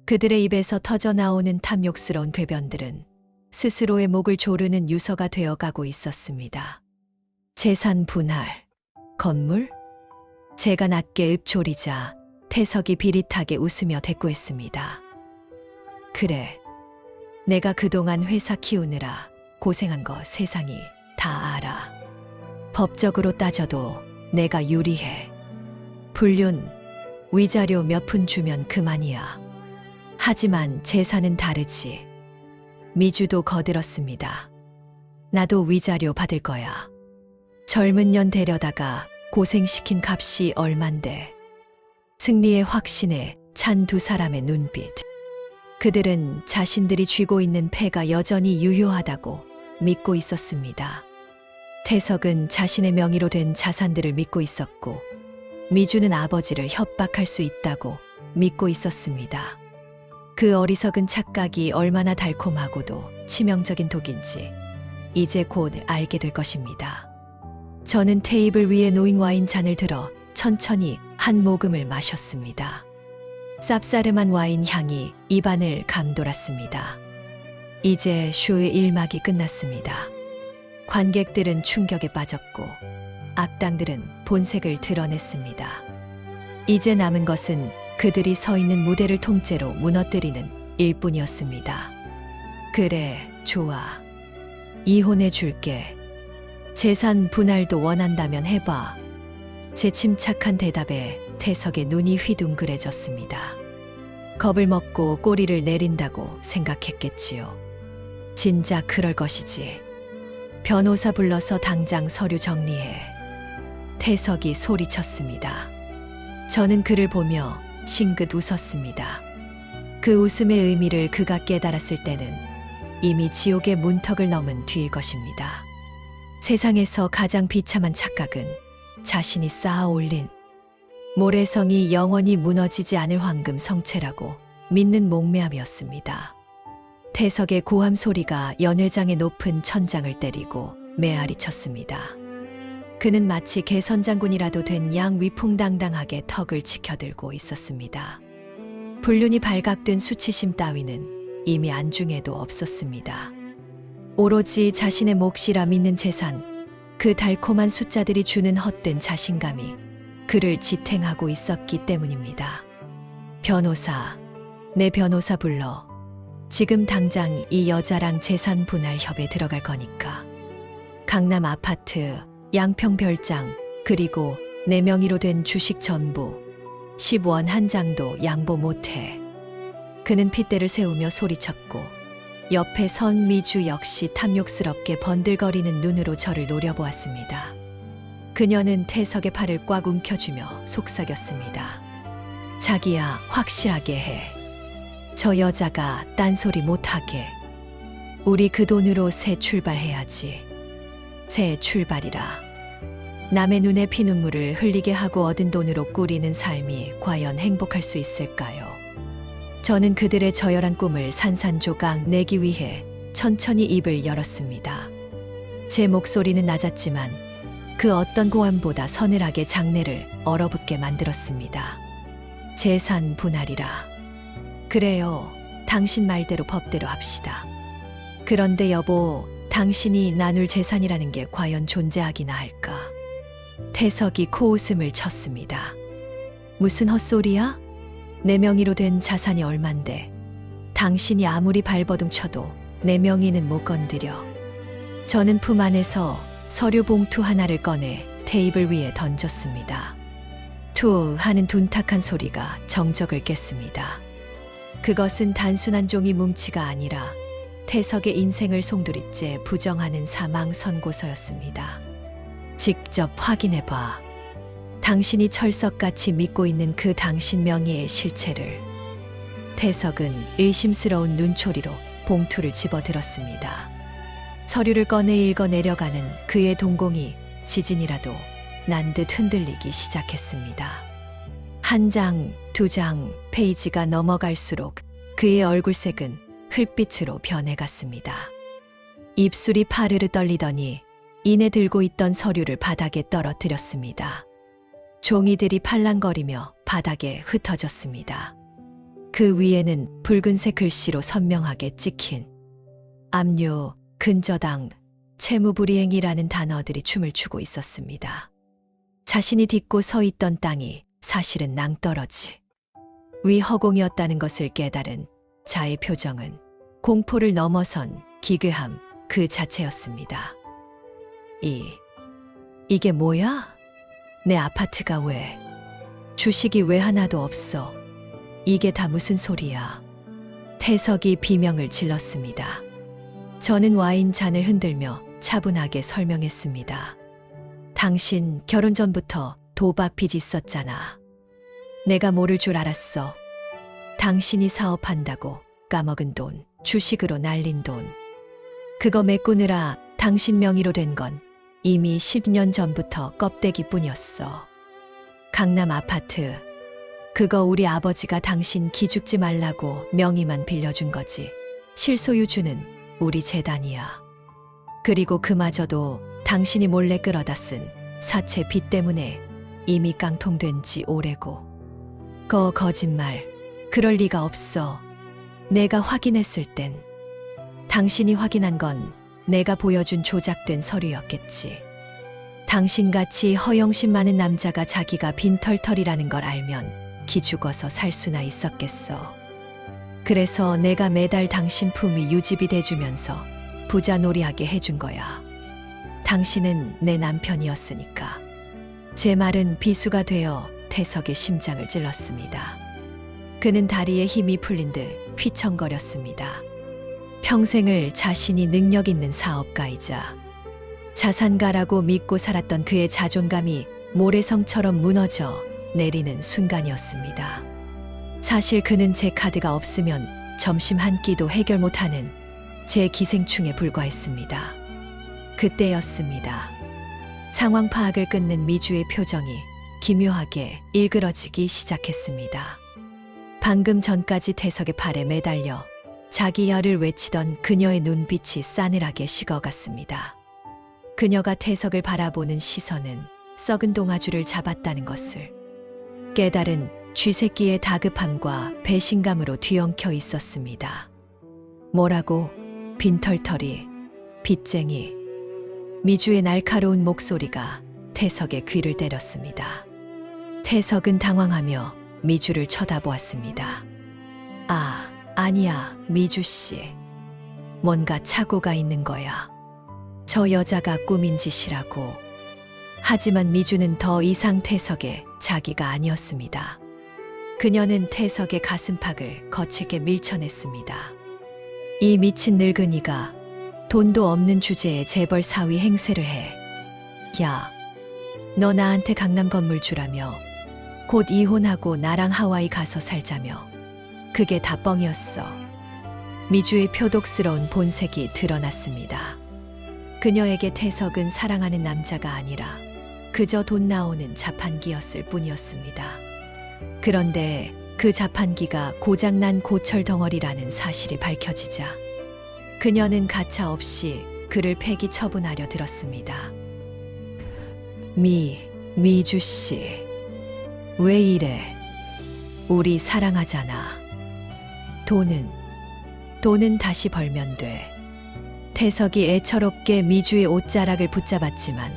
그들의 입에서 터져나오는 탐욕스러운 궤변들은 스스로의 목을 조르는 유서가 되어가고 있었습니다. 재산 분할, 건물? 제가 낮게 읊조리자 태석이 비릿하게 웃으며 대꾸했습니다. 그래, 내가 그동안 회사 키우느라 고생한 거 세상이 다 알아. 법적으로 따져도 내가 유리해. 불륜, 위자료 몇 푼 주면 그만이야. 하지만 재산은 다르지. 미주도 거들었습니다. 나도 위자료 받을 거야. 젊은 년 데려다가 고생시킨 값이 얼만데. 승리의 확신에 찬 두 사람의 눈빛. 그들은 자신들이 쥐고 있는 패가 여전히 유효하다고 믿고 있었습니다. 태석은 자신의 명의로 된 자산들을 믿고 있었고, 미주는 아버지를 협박할 수 있다고 믿고 있었습니다. 그 어리석은 착각이 얼마나 달콤하고도 치명적인 독인지 이제 곧 알게 될 것입니다. 저는 테이블 위에 놓인 와인 잔을 들어 천천히 한 모금을 마셨습니다. 쌉싸름한 와인 향이 입안을 감돌았습니다. 이제 쇼의 1막이 끝났습니다. 관객들은 충격에 빠졌고 악당들은 본색을 드러냈습니다. 이제 남은 것은 그들이 서 있는 무대를 통째로 무너뜨리는 일뿐이었습니다. 그래, 좋아. 이혼해 줄게. 재산 분할도 원한다면 해봐. 제 침착한 대답에 태석의 눈이 휘둥그레졌습니다. 겁을 먹고 꼬리를 내린다고 생각했겠지요. 진작 그럴 것이지. 변호사 불러서 당장 서류 정리해. 태석이 소리쳤습니다. 저는 그를 보며 싱긋 웃었습니다. 그 웃음의 의미를 그가 깨달았을 때는 이미 지옥의 문턱을 넘은 뒤일 것입니다. 세상에서 가장 비참한 착각은 자신이 쌓아 올린 모래성이 영원히 무너지지 않을 황금 성체라고 믿는 몽매함이었습니다. 태석의 고함 소리가 연회장의 높은 천장을 때리고 메아리 쳤습니다. 그는 마치 개선장군이라도 된 양 위풍당당하게 턱을 치켜들고 있었습니다. 불륜이 발각된 수치심 따위는 이미 안중에도 없었습니다. 오로지 자신의 몫이라 믿는 재산, 그 달콤한 숫자들이 주는 헛된 자신감이 그를 지탱하고 있었기 때문입니다. 변호사, 내 변호사 불러. 지금 당장 이 여자랑 재산 분할 협에 들어갈 거니까. 강남 아파트, 양평 별장, 그리고 내 명의로 된 주식 전부 10원 한 장도 양보 못해. 그는 핏대를 세우며 소리쳤고 옆에 선 미주 역시 탐욕스럽게 번들거리는 눈으로 저를 노려보았습니다. 그녀는 태석의 팔을 꽉 움켜쥐며 속삭였습니다. 자기야, 확실하게 해. 저 여자가 딴소리 못하게. 우리 그 돈으로 새 출발해야지. 새 출발이라. 남의 눈에 피눈물을 흘리게 하고 얻은 돈으로 꾸리는 삶이 과연 행복할 수 있을까요? 저는 그들의 저열한 꿈을 산산조각 내기 위해 천천히 입을 열었습니다. 제 목소리는 낮았지만 그 어떤 고함보다 서늘하게 장내를 얼어붙게 만들었습니다. 재산 분할이라. 그래요. 당신 말대로 법대로 합시다. 그런데 여보, 당신이 나눌 재산이라는 게 과연 존재하기나 할까? 태석이 코웃음을 쳤습니다. 무슨 헛소리야? 내 명의로 된 자산이 얼만데 당신이 아무리 발버둥 쳐도 내 명의는 못 건드려. 저는 품 안에서 서류 봉투 하나를 꺼내 테이블 위에 던졌습니다. 투 하는 둔탁한 소리가 정적을 깼습니다. 그것은 단순한 종이 뭉치가 아니라 태석의 인생을 송두리째 부정하는 사망 선고서였습니다. 직접 확인해봐. 당신이 철석같이 믿고 있는 그 당신 명의의 실체를. 태석은 의심스러운 눈초리로 봉투를 집어들었습니다. 서류를 꺼내 읽어 내려가는 그의 동공이 지진이라도 난 듯 흔들리기 시작했습니다. 한 장, 두 장, 페이지가 넘어갈수록 그의 얼굴색은 흙빛으로 변해갔습니다. 입술이 파르르 떨리더니 이내 들고 있던 서류를 바닥에 떨어뜨렸습니다. 종이들이 팔랑거리며 바닥에 흩어졌습니다. 그 위에는 붉은색 글씨로 선명하게 찍힌 압류, 근저당, 채무불이행이라는 단어들이 춤을 추고 있었습니다. 자신이 딛고 서 있던 땅이 사실은 낭떠러지 위 허공이었다는 것을 깨달은 자의 표정은 공포를 넘어선 기괴함 그 자체였습니다. 이게 뭐야? 내 아파트가 왜? 주식이 왜 하나도 없어? 이게 다 무슨 소리야? 태석이 비명을 질렀습니다. 저는 와인 잔을 흔들며 차분하게 설명했습니다. 당신 결혼 전부터 도박 빚이 있었잖아. 내가 모를 줄 알았어. 당신이 사업한다고 까먹은 돈, 주식으로 날린 돈. 그거 메꾸느라 당신 명의로 된 건 이미 10년 전부터 껍데기뿐이었어. 강남 아파트. 그거 우리 아버지가 당신 기죽지 말라고 명의만 빌려준 거지. 실소유주는 우리 재단이야. 그리고 그마저도 당신이 몰래 끌어다 쓴 사채 빚 때문에 이미 깡통된 지 오래고. 거짓말. 그럴 리가 없어. 내가 확인했을 땐 당신이 확인한 건 내가 보여준 조작된 서류였겠지. 당신같이 허영심 많은 남자가 자기가 빈털털이라는 걸 알면 기죽어서 살 수나 있었겠어. 그래서 내가 매달 당신 품위 유지비 대주면서 부자 놀이하게 해준 거야. 당신은 내 남편이었으니까. 제 말은 비수가 되어 태석의 심장을 찔렀습니다. 그는 다리에 힘이 풀린 듯 휘청거렸습니다. 평생을 자신이 능력 있는 사업가이자 자산가라고 믿고 살았던 그의 자존감이 모래성처럼 무너져 내리는 순간이었습니다. 사실 그는 제 카드가 없으면 점심 한 끼도 해결 못하는 제 기생충에 불과했습니다. 그때였습니다. 상황 파악을 끊는 미주의 표정이 기묘하게 일그러지기 시작했습니다. 방금 전까지 태석의 팔에 매달려 자기 열을 외치던 그녀의 눈빛이 싸늘하게 식어갔습니다. 그녀가 태석을 바라보는 시선은 썩은 동아줄을 잡았다는 것을 깨달은 쥐새끼의 다급함과 배신감으로 뒤엉켜 있었습니다. 뭐라고? 빈털터리, 빚쟁이. 미주의 날카로운 목소리가 태석의 귀를 때렸습니다. 태석은 당황하며 미주를 쳐다보았습니다. 아니야, 미주씨. 뭔가 착오가 있는 거야. 저 여자가 꾸민 짓이라고. 하지만 미주는 더 이상 태석의 자기가 아니었습니다. 그녀는 태석의 가슴팍을 거칠게 밀쳐냈습니다. 이 미친 늙은이가 돈도 없는 주제에 재벌 사위 행세를 해. 야, 너 나한테 강남 건물 주라며 곧 이혼하고 나랑 하와이 가서 살자며. 그게 다 뻥이었어. 미주의 표독스러운 본색이 드러났습니다. 그녀에게 태석은 사랑하는 남자가 아니라 그저 돈 나오는 자판기였을 뿐이었습니다. 그런데 그 자판기가 고장난 고철 덩어리라는 사실이 밝혀지자 그녀는 가차없이 그를 폐기 처분하려 들었습니다. 미주씨, 왜 이래? 우리 사랑하잖아. 돈은 다시 벌면 돼. 태석이 애처롭게 미주의 옷자락을 붙잡았지만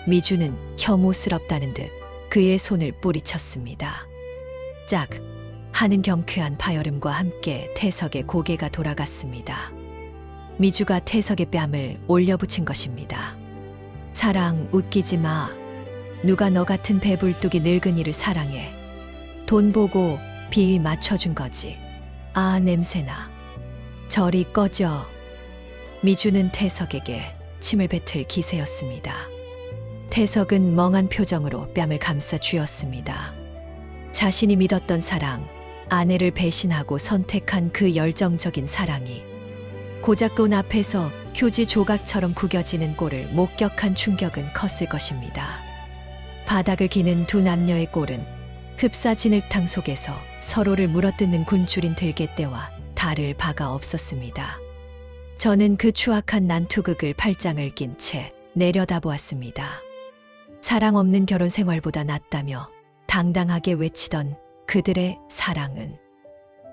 미주는 혐오스럽다는 듯 그의 손을 뿌리쳤습니다. 짝 하는 경쾌한 파열음과 함께 태석의 고개가 돌아갔습니다. 미주가 태석의 뺨을 올려붙인 것입니다. 사랑, 웃기지 마. 누가 너 같은 배불뚝이 늙은이를 사랑해. 돈 보고 비위 맞춰준 거지. 냄새나. 저리 꺼져. 미주는 태석에게 침을 뱉을 기세였습니다. 태석은 멍한 표정으로 뺨을 감싸 쥐었습니다. 자신이 믿었던 사랑, 아내를 배신하고 선택한 그 열정적인 사랑이 고작돈 앞에서 휴지 조각처럼 구겨지는 꼴을 목격한 충격은 컸을 것입니다. 바닥을 기는 두 남녀의 꼴은 흡사 진흙탕 속에서 서로를 물어뜯는 군주린 들개떼와 다를 바가 없었습니다. 저는 그 추악한 난투극을 팔짱을 낀 채 내려다보았습니다. 사랑 없는 결혼 생활보다 낫다며 당당하게 외치던 그들의 사랑은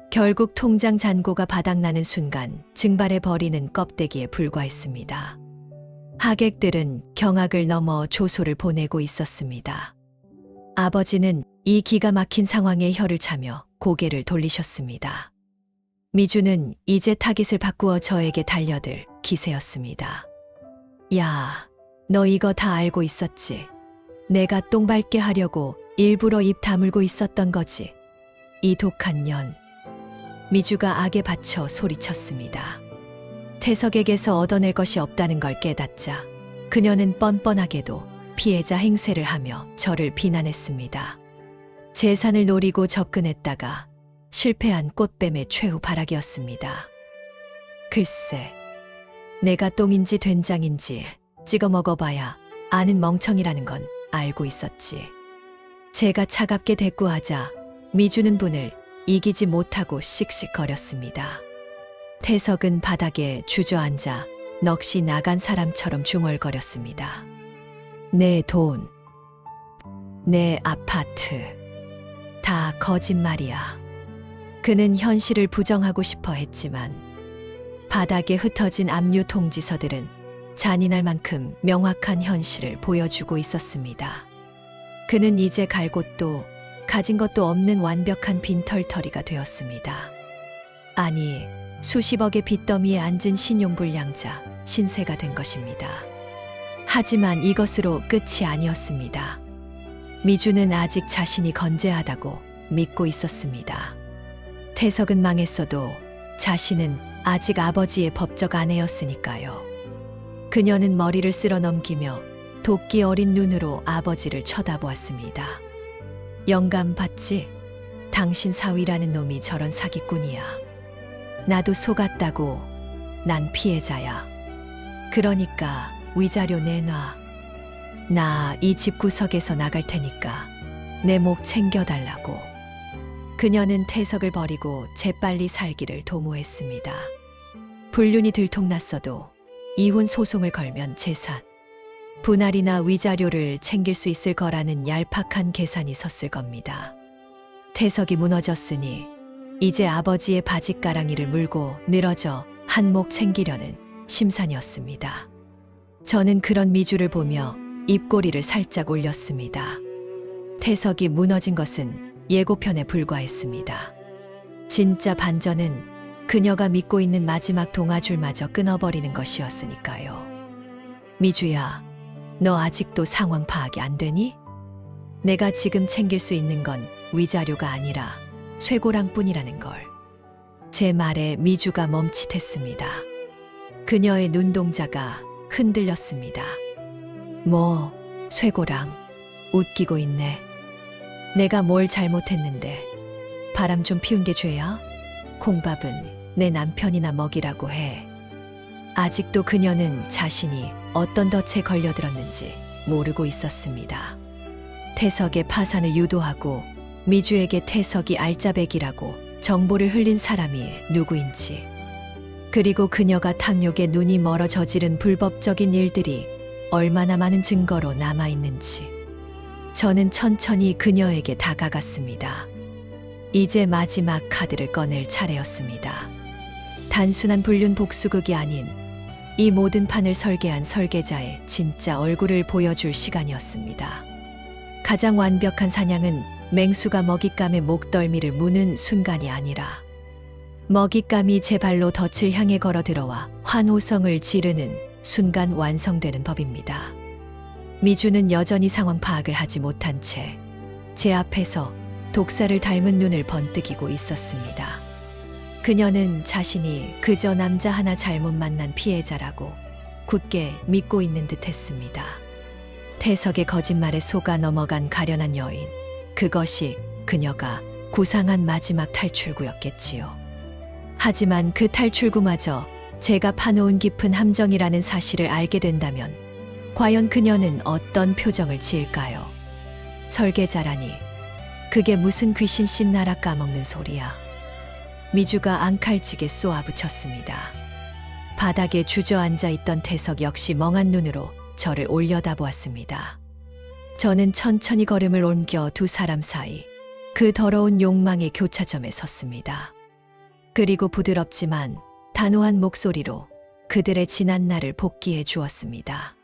결국 통장 잔고가 바닥나는 순간 증발해 버리는 껍데기에 불과했습니다. 하객들은 경악을 넘어 조소를 보내고 있었습니다. 아버지는 이 기가 막힌 상황에 혀를 차며 고개를 돌리셨습니다. 미주는 이제 타깃을 바꾸어 저에게 달려들 기세였습니다. 야, 너 이거 다 알고 있었지? 내가 똥 밟게 하려고 일부러 입 다물고 있었던 거지. 이 독한 년. 미주가 악에 받쳐 소리쳤습니다. 태석에게서 얻어낼 것이 없다는 걸 깨닫자 그녀는 뻔뻔하게도 피해자 행세를 하며 저를 비난했습니다. 재산을 노리고 접근했다가 실패한 꽃뱀의 최후 발악이었습니다. 글쎄, 내가 똥인지 된장인지 찍어 먹어봐야 아는 멍청이라는 건 알고 있었지. 제가 차갑게 대꾸하자 미주는 분을 이기지 못하고 씩씩거렸습니다. 태석은 바닥에 주저앉아 넋이 나간 사람처럼 중얼거렸습니다. 내 돈, 내 아파트, 다 거짓말이야. 그는 현실을 부정하고 싶어 했지만 바닥에 흩어진 압류 통지서들은 잔인할 만큼 명확한 현실을 보여주고 있었습니다. 그는 이제 갈 곳도 가진 것도 없는 완벽한 빈털터리가 되었습니다. 아니, 수십억의 빚더미에 앉은 신용불량자, 신세가 된 것입니다. 하지만 이것으로 끝이 아니었습니다. 미주는 아직 자신이 건재하다고 믿고 있었습니다. 태석은 망했어도 자신은 아직 아버지의 법적 아내였으니까요. 그녀는 머리를 쓸어 넘기며 도끼 어린 눈으로 아버지를 쳐다보았습니다. 영감 받지? 당신 사위라는 놈이 저런 사기꾼이야. 나도 속았다고. 난 피해자야. 그러니까 위자료 내놔. 나 이 집구석에서 나갈 테니까 내 목 챙겨달라고. 그녀는 태석을 버리고 재빨리 살기를 도모했습니다. 불륜이 들통났어도 이혼 소송을 걸면 재산, 분할이나 위자료를 챙길 수 있을 거라는 얄팍한 계산이 섰을 겁니다. 태석이 무너졌으니 이제 아버지의 바짓가랑이를 물고 늘어져 한몫 챙기려는 심산이었습니다. 저는 그런 미주를 보며 입꼬리를 살짝 올렸습니다. 태석이 무너진 것은 예고편에 불과했습니다. 진짜 반전은 그녀가 믿고 있는 마지막 동아줄마저 끊어버리는 것이었으니까요. 미주야, 너 아직도 상황 파악이 안 되니? 내가 지금 챙길 수 있는 건 위자료가 아니라 쇠고랑뿐이라는 걸. 제 말에 미주가 멈칫했습니다. 그녀의 눈동자가 흔들렸습니다. 뭐, 쇠고랑, 웃기고 있네. 내가 뭘 잘못했는데 바람 좀 피운 게 죄야? 콩밥은 내 남편이나 먹이라고 해. 아직도 그녀는 자신이 어떤 덫에 걸려들었는지 모르고 있었습니다. 태석의 파산을 유도하고 미주에게 태석이 알짜배기라고 정보를 흘린 사람이 누구인지, 그리고 그녀가 탐욕에 눈이 멀어 저지른 불법적인 일들이 얼마나 많은 증거로 남아있는지. 저는 천천히 그녀에게 다가갔습니다. 이제 마지막 카드를 꺼낼 차례였습니다. 단순한 불륜 복수극이 아닌 이 모든 판을 설계한 설계자의 진짜 얼굴을 보여줄 시간이었습니다. 가장 완벽한 사냥은 맹수가 먹잇감의 목덜미를 무는 순간이 아니라 먹잇감이 제 발로 덫을 향해 걸어 들어와 환호성을 지르는 순간 완성되는 법입니다. 미주는 여전히 상황 파악을 하지 못한 채 제 앞에서 독사를 닮은 눈을 번뜩이고 있었습니다. 그녀는 자신이 그저 남자 하나 잘못 만난 피해자라고 굳게 믿고 있는 듯 했습니다. 태석의 거짓말에 속아 넘어간 가련한 여인, 그것이 그녀가 구상한 마지막 탈출구였겠지요. 하지만 그 탈출구마저 제가 파놓은 깊은 함정이라는 사실을 알게 된다면 과연 그녀는 어떤 표정을 지을까요? 설계자라니. 그게 무슨 귀신 씻나라 까먹는 소리야. 미주가 앙칼지게 쏘아붙였습니다. 바닥에 주저앉아 있던 태석 역시 멍한 눈으로 저를 올려다보았습니다. 저는 천천히 걸음을 옮겨 두 사람 사이 그 더러운 욕망의 교차점에 섰습니다. 그리고 부드럽지만 단호한 목소리로 그들의 지난 날을 복기해 주었습니다.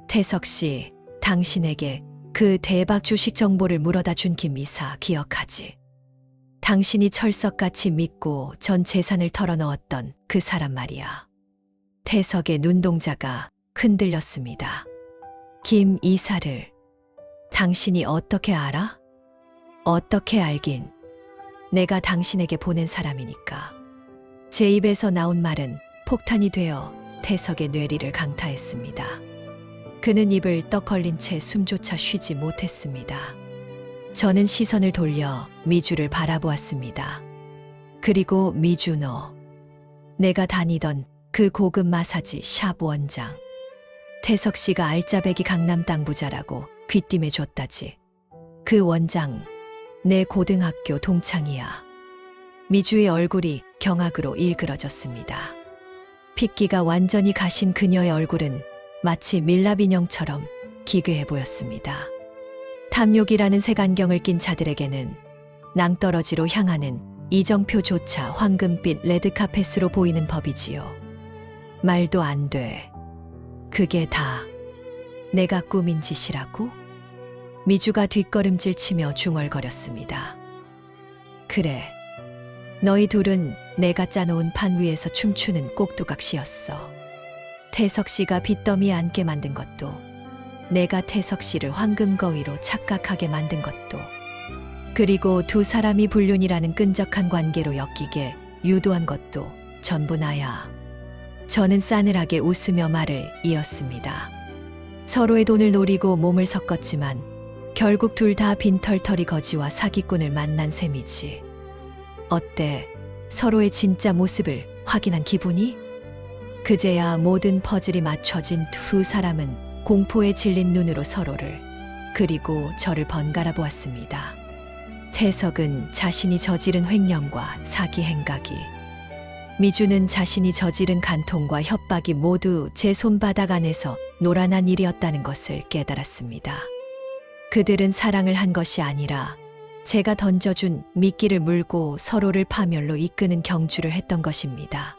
태석 씨, 당신에게 그 대박 주식 정보를 물어다 준 김이사 기억하지? 당신이 철석같이 믿고 전 재산을 털어넣었던 그 사람 말이야. 태석의 눈동자가 흔들렸습니다. 김이사를 당신이 어떻게 알아? 어떻게 알긴. 내가 당신에게 보낸 사람이니까. 제 입에서 나온 말은 폭탄이 되어 태석의 뇌리를 강타했습니다. 그는 입을 떡 벌린 채 숨조차 쉬지 못했습니다. 저는 시선을 돌려 미주를 바라보았습니다. 그리고 미주 너. 내가 다니던 그 고급 마사지 샵 원장. 태석 씨가 알짜배기 강남 땅 부자라고 귀띔해 줬다지. 그 원장, 내 고등학교 동창이야. 미주의 얼굴이 경악으로 일그러졌습니다. 핏기가 완전히 가신 그녀의 얼굴은 마치 밀랍 인형처럼 기괴해 보였습니다. 탐욕이라는 색안경을 낀 자들에게는 낭떠러지로 향하는 이정표조차 황금빛 레드카펫으로 보이는 법이지요. 말도 안 돼. 그게 다 내가 꾸민 짓이라고? 미주가 뒷걸음질 치며 중얼거렸습니다. 그래. 너희 둘은 내가 짜놓은 판 위에서 춤추는 꼭두각시였어. 태석 씨가 빚더미에 앉게 만든 것도, 내가 태석 씨를 황금거위로 착각하게 만든 것도, 그리고 두 사람이 불륜이라는 끈적한 관계로 엮이게 유도한 것도 전부 나야. 저는 싸늘하게 웃으며 말을 이었습니다. 서로의 돈을 노리고 몸을 섞었지만 결국 둘 다 빈털터리 거지와 사기꾼을 만난 셈이지. 어때? 서로의 진짜 모습을 확인한 기분이? 그제야 모든 퍼즐이 맞춰진 두 사람은 공포에 질린 눈으로 서로를, 그리고 저를 번갈아 보았습니다. 태석은 자신이 저지른 횡령과 사기 행각이, 미주는 자신이 저지른 간통과 협박이 모두 제 손바닥 안에서 노란한 일이었다는 것을 깨달았습니다. 그들은 사랑을 한 것이 아니라 제가 던져준 미끼를 물고 서로를 파멸로 이끄는 경주를 했던 것입니다.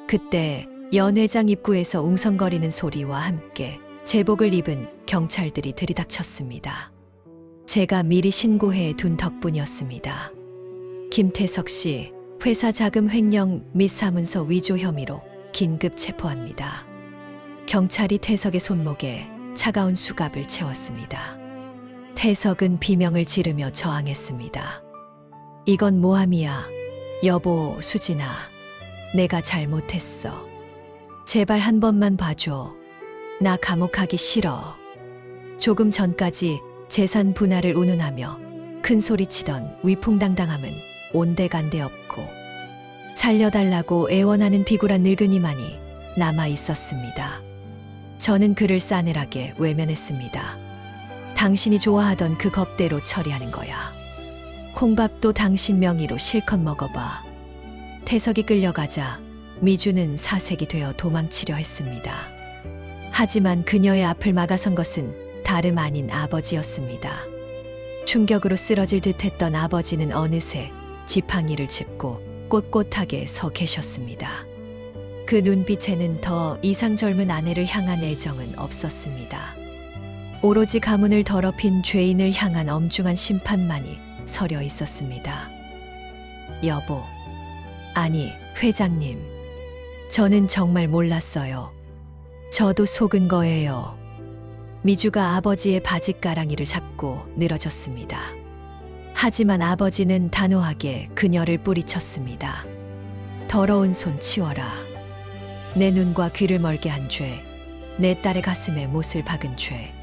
그때 연회장 입구에서 웅성거리는 소리와 함께 제복을 입은 경찰들이 들이닥쳤습니다. 제가 미리 신고해 둔 덕분이었습니다. 김태석 씨, 회사 자금 횡령 및 사문서 위조 혐의로 긴급 체포합니다. 경찰이 태석의 손목에 차가운 수갑을 채웠습니다. 태석은 비명을 지르며 저항했습니다. 이건 모함이야. 여보, 수진아. 내가 잘못했어. 제발 한 번만 봐줘. 나 감옥 가기 싫어. 조금 전까지 재산 분할을 운운하며 큰 소리치던 위풍당당함은 온데간데 없고 살려달라고 애원하는 비굴한 늙은이만이 남아 있었습니다. 저는 그를 싸늘하게 외면했습니다. 당신이 좋아하던 그 겁대로 처리하는 거야. 콩밥도 당신 명의로 실컷 먹어봐. 태석이 끌려가자 미주는 사색이 되어 도망치려 했습니다. 하지만 그녀의 앞을 막아선 것은 다름 아닌 아버지였습니다. 충격으로 쓰러질 듯했던 아버지는 어느새 지팡이를 짚고 꼿꼿하게 서 계셨습니다. 그 눈빛에는 더 이상 젊은 아내를 향한 애정은 없었습니다. 오로지 가문을 더럽힌 죄인을 향한 엄중한 심판만이 서려 있었습니다. 여보, 아니 회장님, 저는 정말 몰랐어요. 저도 속은 거예요. 미주가 아버지의 바짓가랑이를 잡고 늘어졌습니다. 하지만 아버지는 단호하게 그녀를 뿌리쳤습니다. 더러운 손 치워라. 내 눈과 귀를 멀게 한 죄, 내 딸의 가슴에 못을 박은 죄,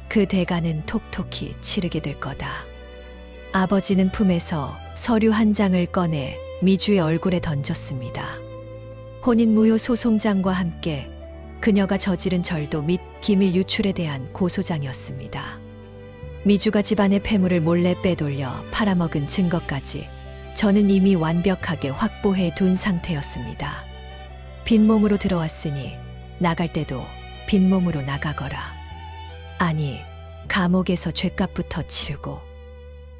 그 대가는 톡톡히 치르게 될 거다. 아버지는 품에서 서류 한 장을 꺼내 미주의 얼굴에 던졌습니다. 혼인무효 소송장과 함께 그녀가 저지른 절도 및 기밀 유출에 대한 고소장이었습니다. 미주가 집안의 폐물을 몰래 빼돌려 팔아먹은 증거까지 저는 이미 완벽하게 확보해 둔 상태였습니다. 빈몸으로 들어왔으니 나갈 때도 빈몸으로 나가거라. 아니, 감옥에서 죗값부터 치르고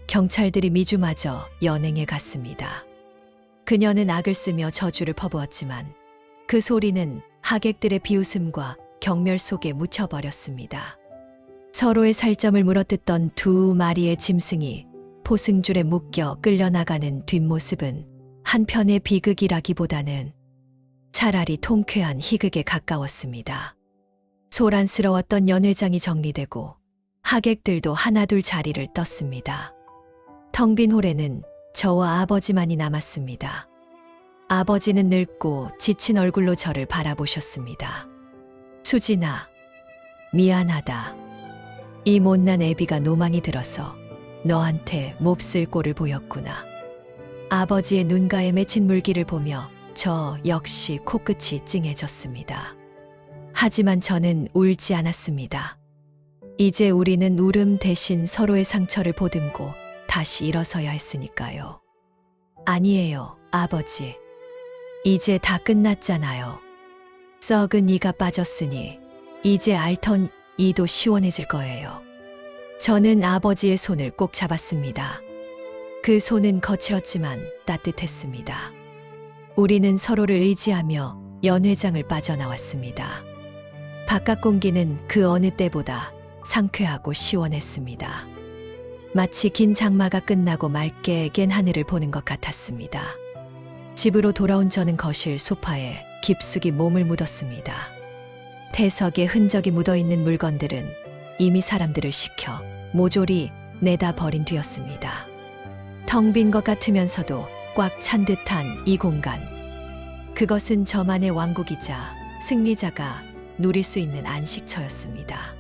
경찰들이 미주마저 연행해 갔습니다. 그녀는 악을 쓰며 저주를 퍼부었지만 그 소리는 하객들의 비웃음과 경멸 속에 묻혀버렸습니다. 서로의 살점을 물어뜯던 두 마리의 짐승이 포승줄에 묶여 끌려나가는 뒷모습은 한편의 비극이라기보다는 차라리 통쾌한 희극에 가까웠습니다. 소란스러웠던 연회장이 정리되고 하객들도 하나둘 자리를 떴습니다. 텅 빈 홀에는 저와 아버지만이 남았습니다. 아버지는 늙고 지친 얼굴로 저를 바라보셨습니다. 수진아, 미안하다. 이 못난 애비가 노망이 들어서 너한테 몹쓸 꼴을 보였구나. 아버지의 눈가에 맺힌 물기를 보며 저 역시 코끝이 찡해졌습니다. 하지만 저는 울지 않았습니다. 이제 우리는 울음 대신 서로의 상처를 보듬고 다시 일어서야 했으니까요. 아니에요, 아버지. 이제 다 끝났잖아요. 썩은 이가 빠졌으니 이제 앓던 이도 시원해질 거예요. 저는 아버지의 손을 꼭 잡았습니다. 그 손은 거칠었지만 따뜻했습니다. 우리는 서로를 의지하며 연회장을 빠져나왔습니다. 바깥 공기는 그 어느 때보다 상쾌하고 시원했습니다. 마치 긴 장마가 끝나고 맑게 갠 하늘을 보는 것 같았습니다. 집으로 돌아온 저는 거실 소파에 깊숙이 몸을 묻었습니다. 태석에 흔적이 묻어있는 물건들은 이미 사람들을 시켜 모조리 내다 버린 뒤였습니다. 텅 빈 것 같으면서도 꽉 찬 듯한 이 공간. 그것은 저만의 왕국이자 승리자가 누릴 수 있는 안식처였습니다.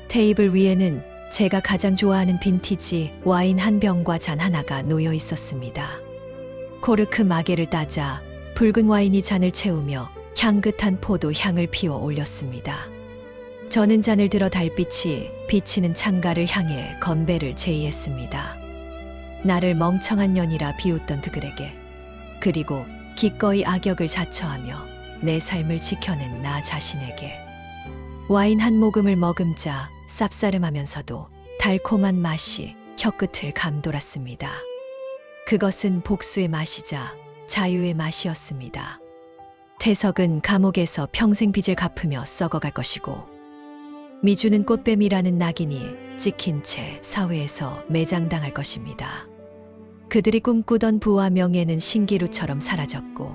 테이블 위에는 제가 가장 좋아하는 빈티지 와인 한 병과 잔 하나가 놓여 있었습니다. 코르크 마개를 따자 붉은 와인이 잔을 채우며 향긋한 포도 향을 피워 올렸습니다. 저는 잔을 들어 달빛이 비치는 창가를 향해 건배를 제의했습니다. 나를 멍청한 년이라 비웃던 그들에게, 그리고 기꺼이 악역을 자처하며 내 삶을 지켜낸 나 자신에게. 와인 한 모금을 머금자 쌉싸름하면서도 달콤한 맛이 혀끝을 감돌았습니다. 그것은 복수의 맛이자 자유의 맛이었습니다. 태석은 감옥에서 평생 빚을 갚으며 썩어갈 것이고, 미주는 꽃뱀이라는 낙인이 찍힌 채 사회에서 매장당할 것입니다. 그들이 꿈꾸던 부와 명예는 신기루처럼 사라졌고,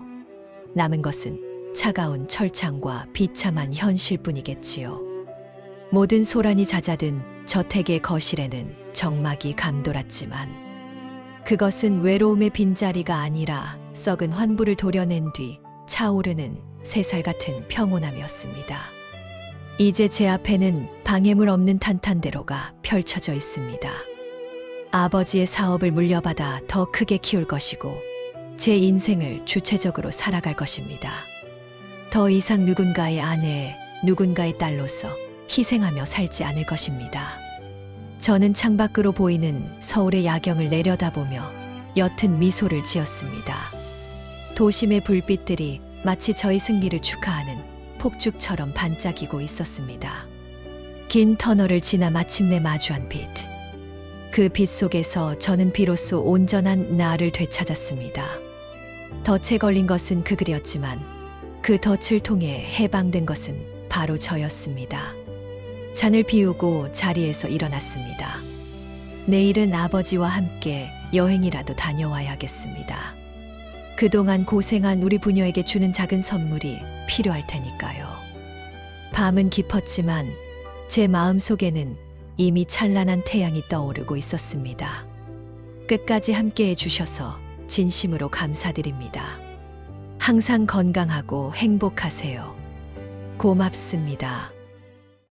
남은 것은 차가운 철창과 비참한 현실뿐이겠지요. 모든 소란이 잦아든 저택의 거실에는 적막이 감돌았지만, 그것은 외로움의 빈자리가 아니라 썩은 환부를 도려낸 뒤 차오르는 새살 같은 평온함이었습니다. 이제 제 앞에는 방해물 없는 탄탄대로가 펼쳐져 있습니다. 아버지의 사업을 물려받아 더 크게 키울 것이고, 제 인생을 주체적으로 살아갈 것입니다. 더 이상 누군가의 아내, 누군가의 딸로서 희생하며 살지 않을 것입니다. 저는 창밖으로 보이는 서울의 야경을 내려다보며 옅은 미소를 지었습니다. 도심의 불빛들이 마치 저의 승리를 축하하는 폭죽처럼 반짝이고 있었습니다. 긴 터널을 지나 마침내 마주한 빛. 그 빛 속에서 저는 비로소 온전한 나를 되찾았습니다. 덫에 걸린 것은 그들이었지만 그 덫을 통해 해방된 것은 바로 저였습니다. 잔을 비우고 자리에서 일어났습니다. 내일은 아버지와 함께 여행이라도 다녀와야겠습니다. 그동안 고생한 우리 부녀에게 주는 작은 선물이 필요할 테니까요. 밤은 깊었지만 제 마음속에는 이미 찬란한 태양이 떠오르고 있었습니다. 끝까지 함께해 주셔서 진심으로 감사드립니다. 항상 건강하고 행복하세요. 고맙습니다.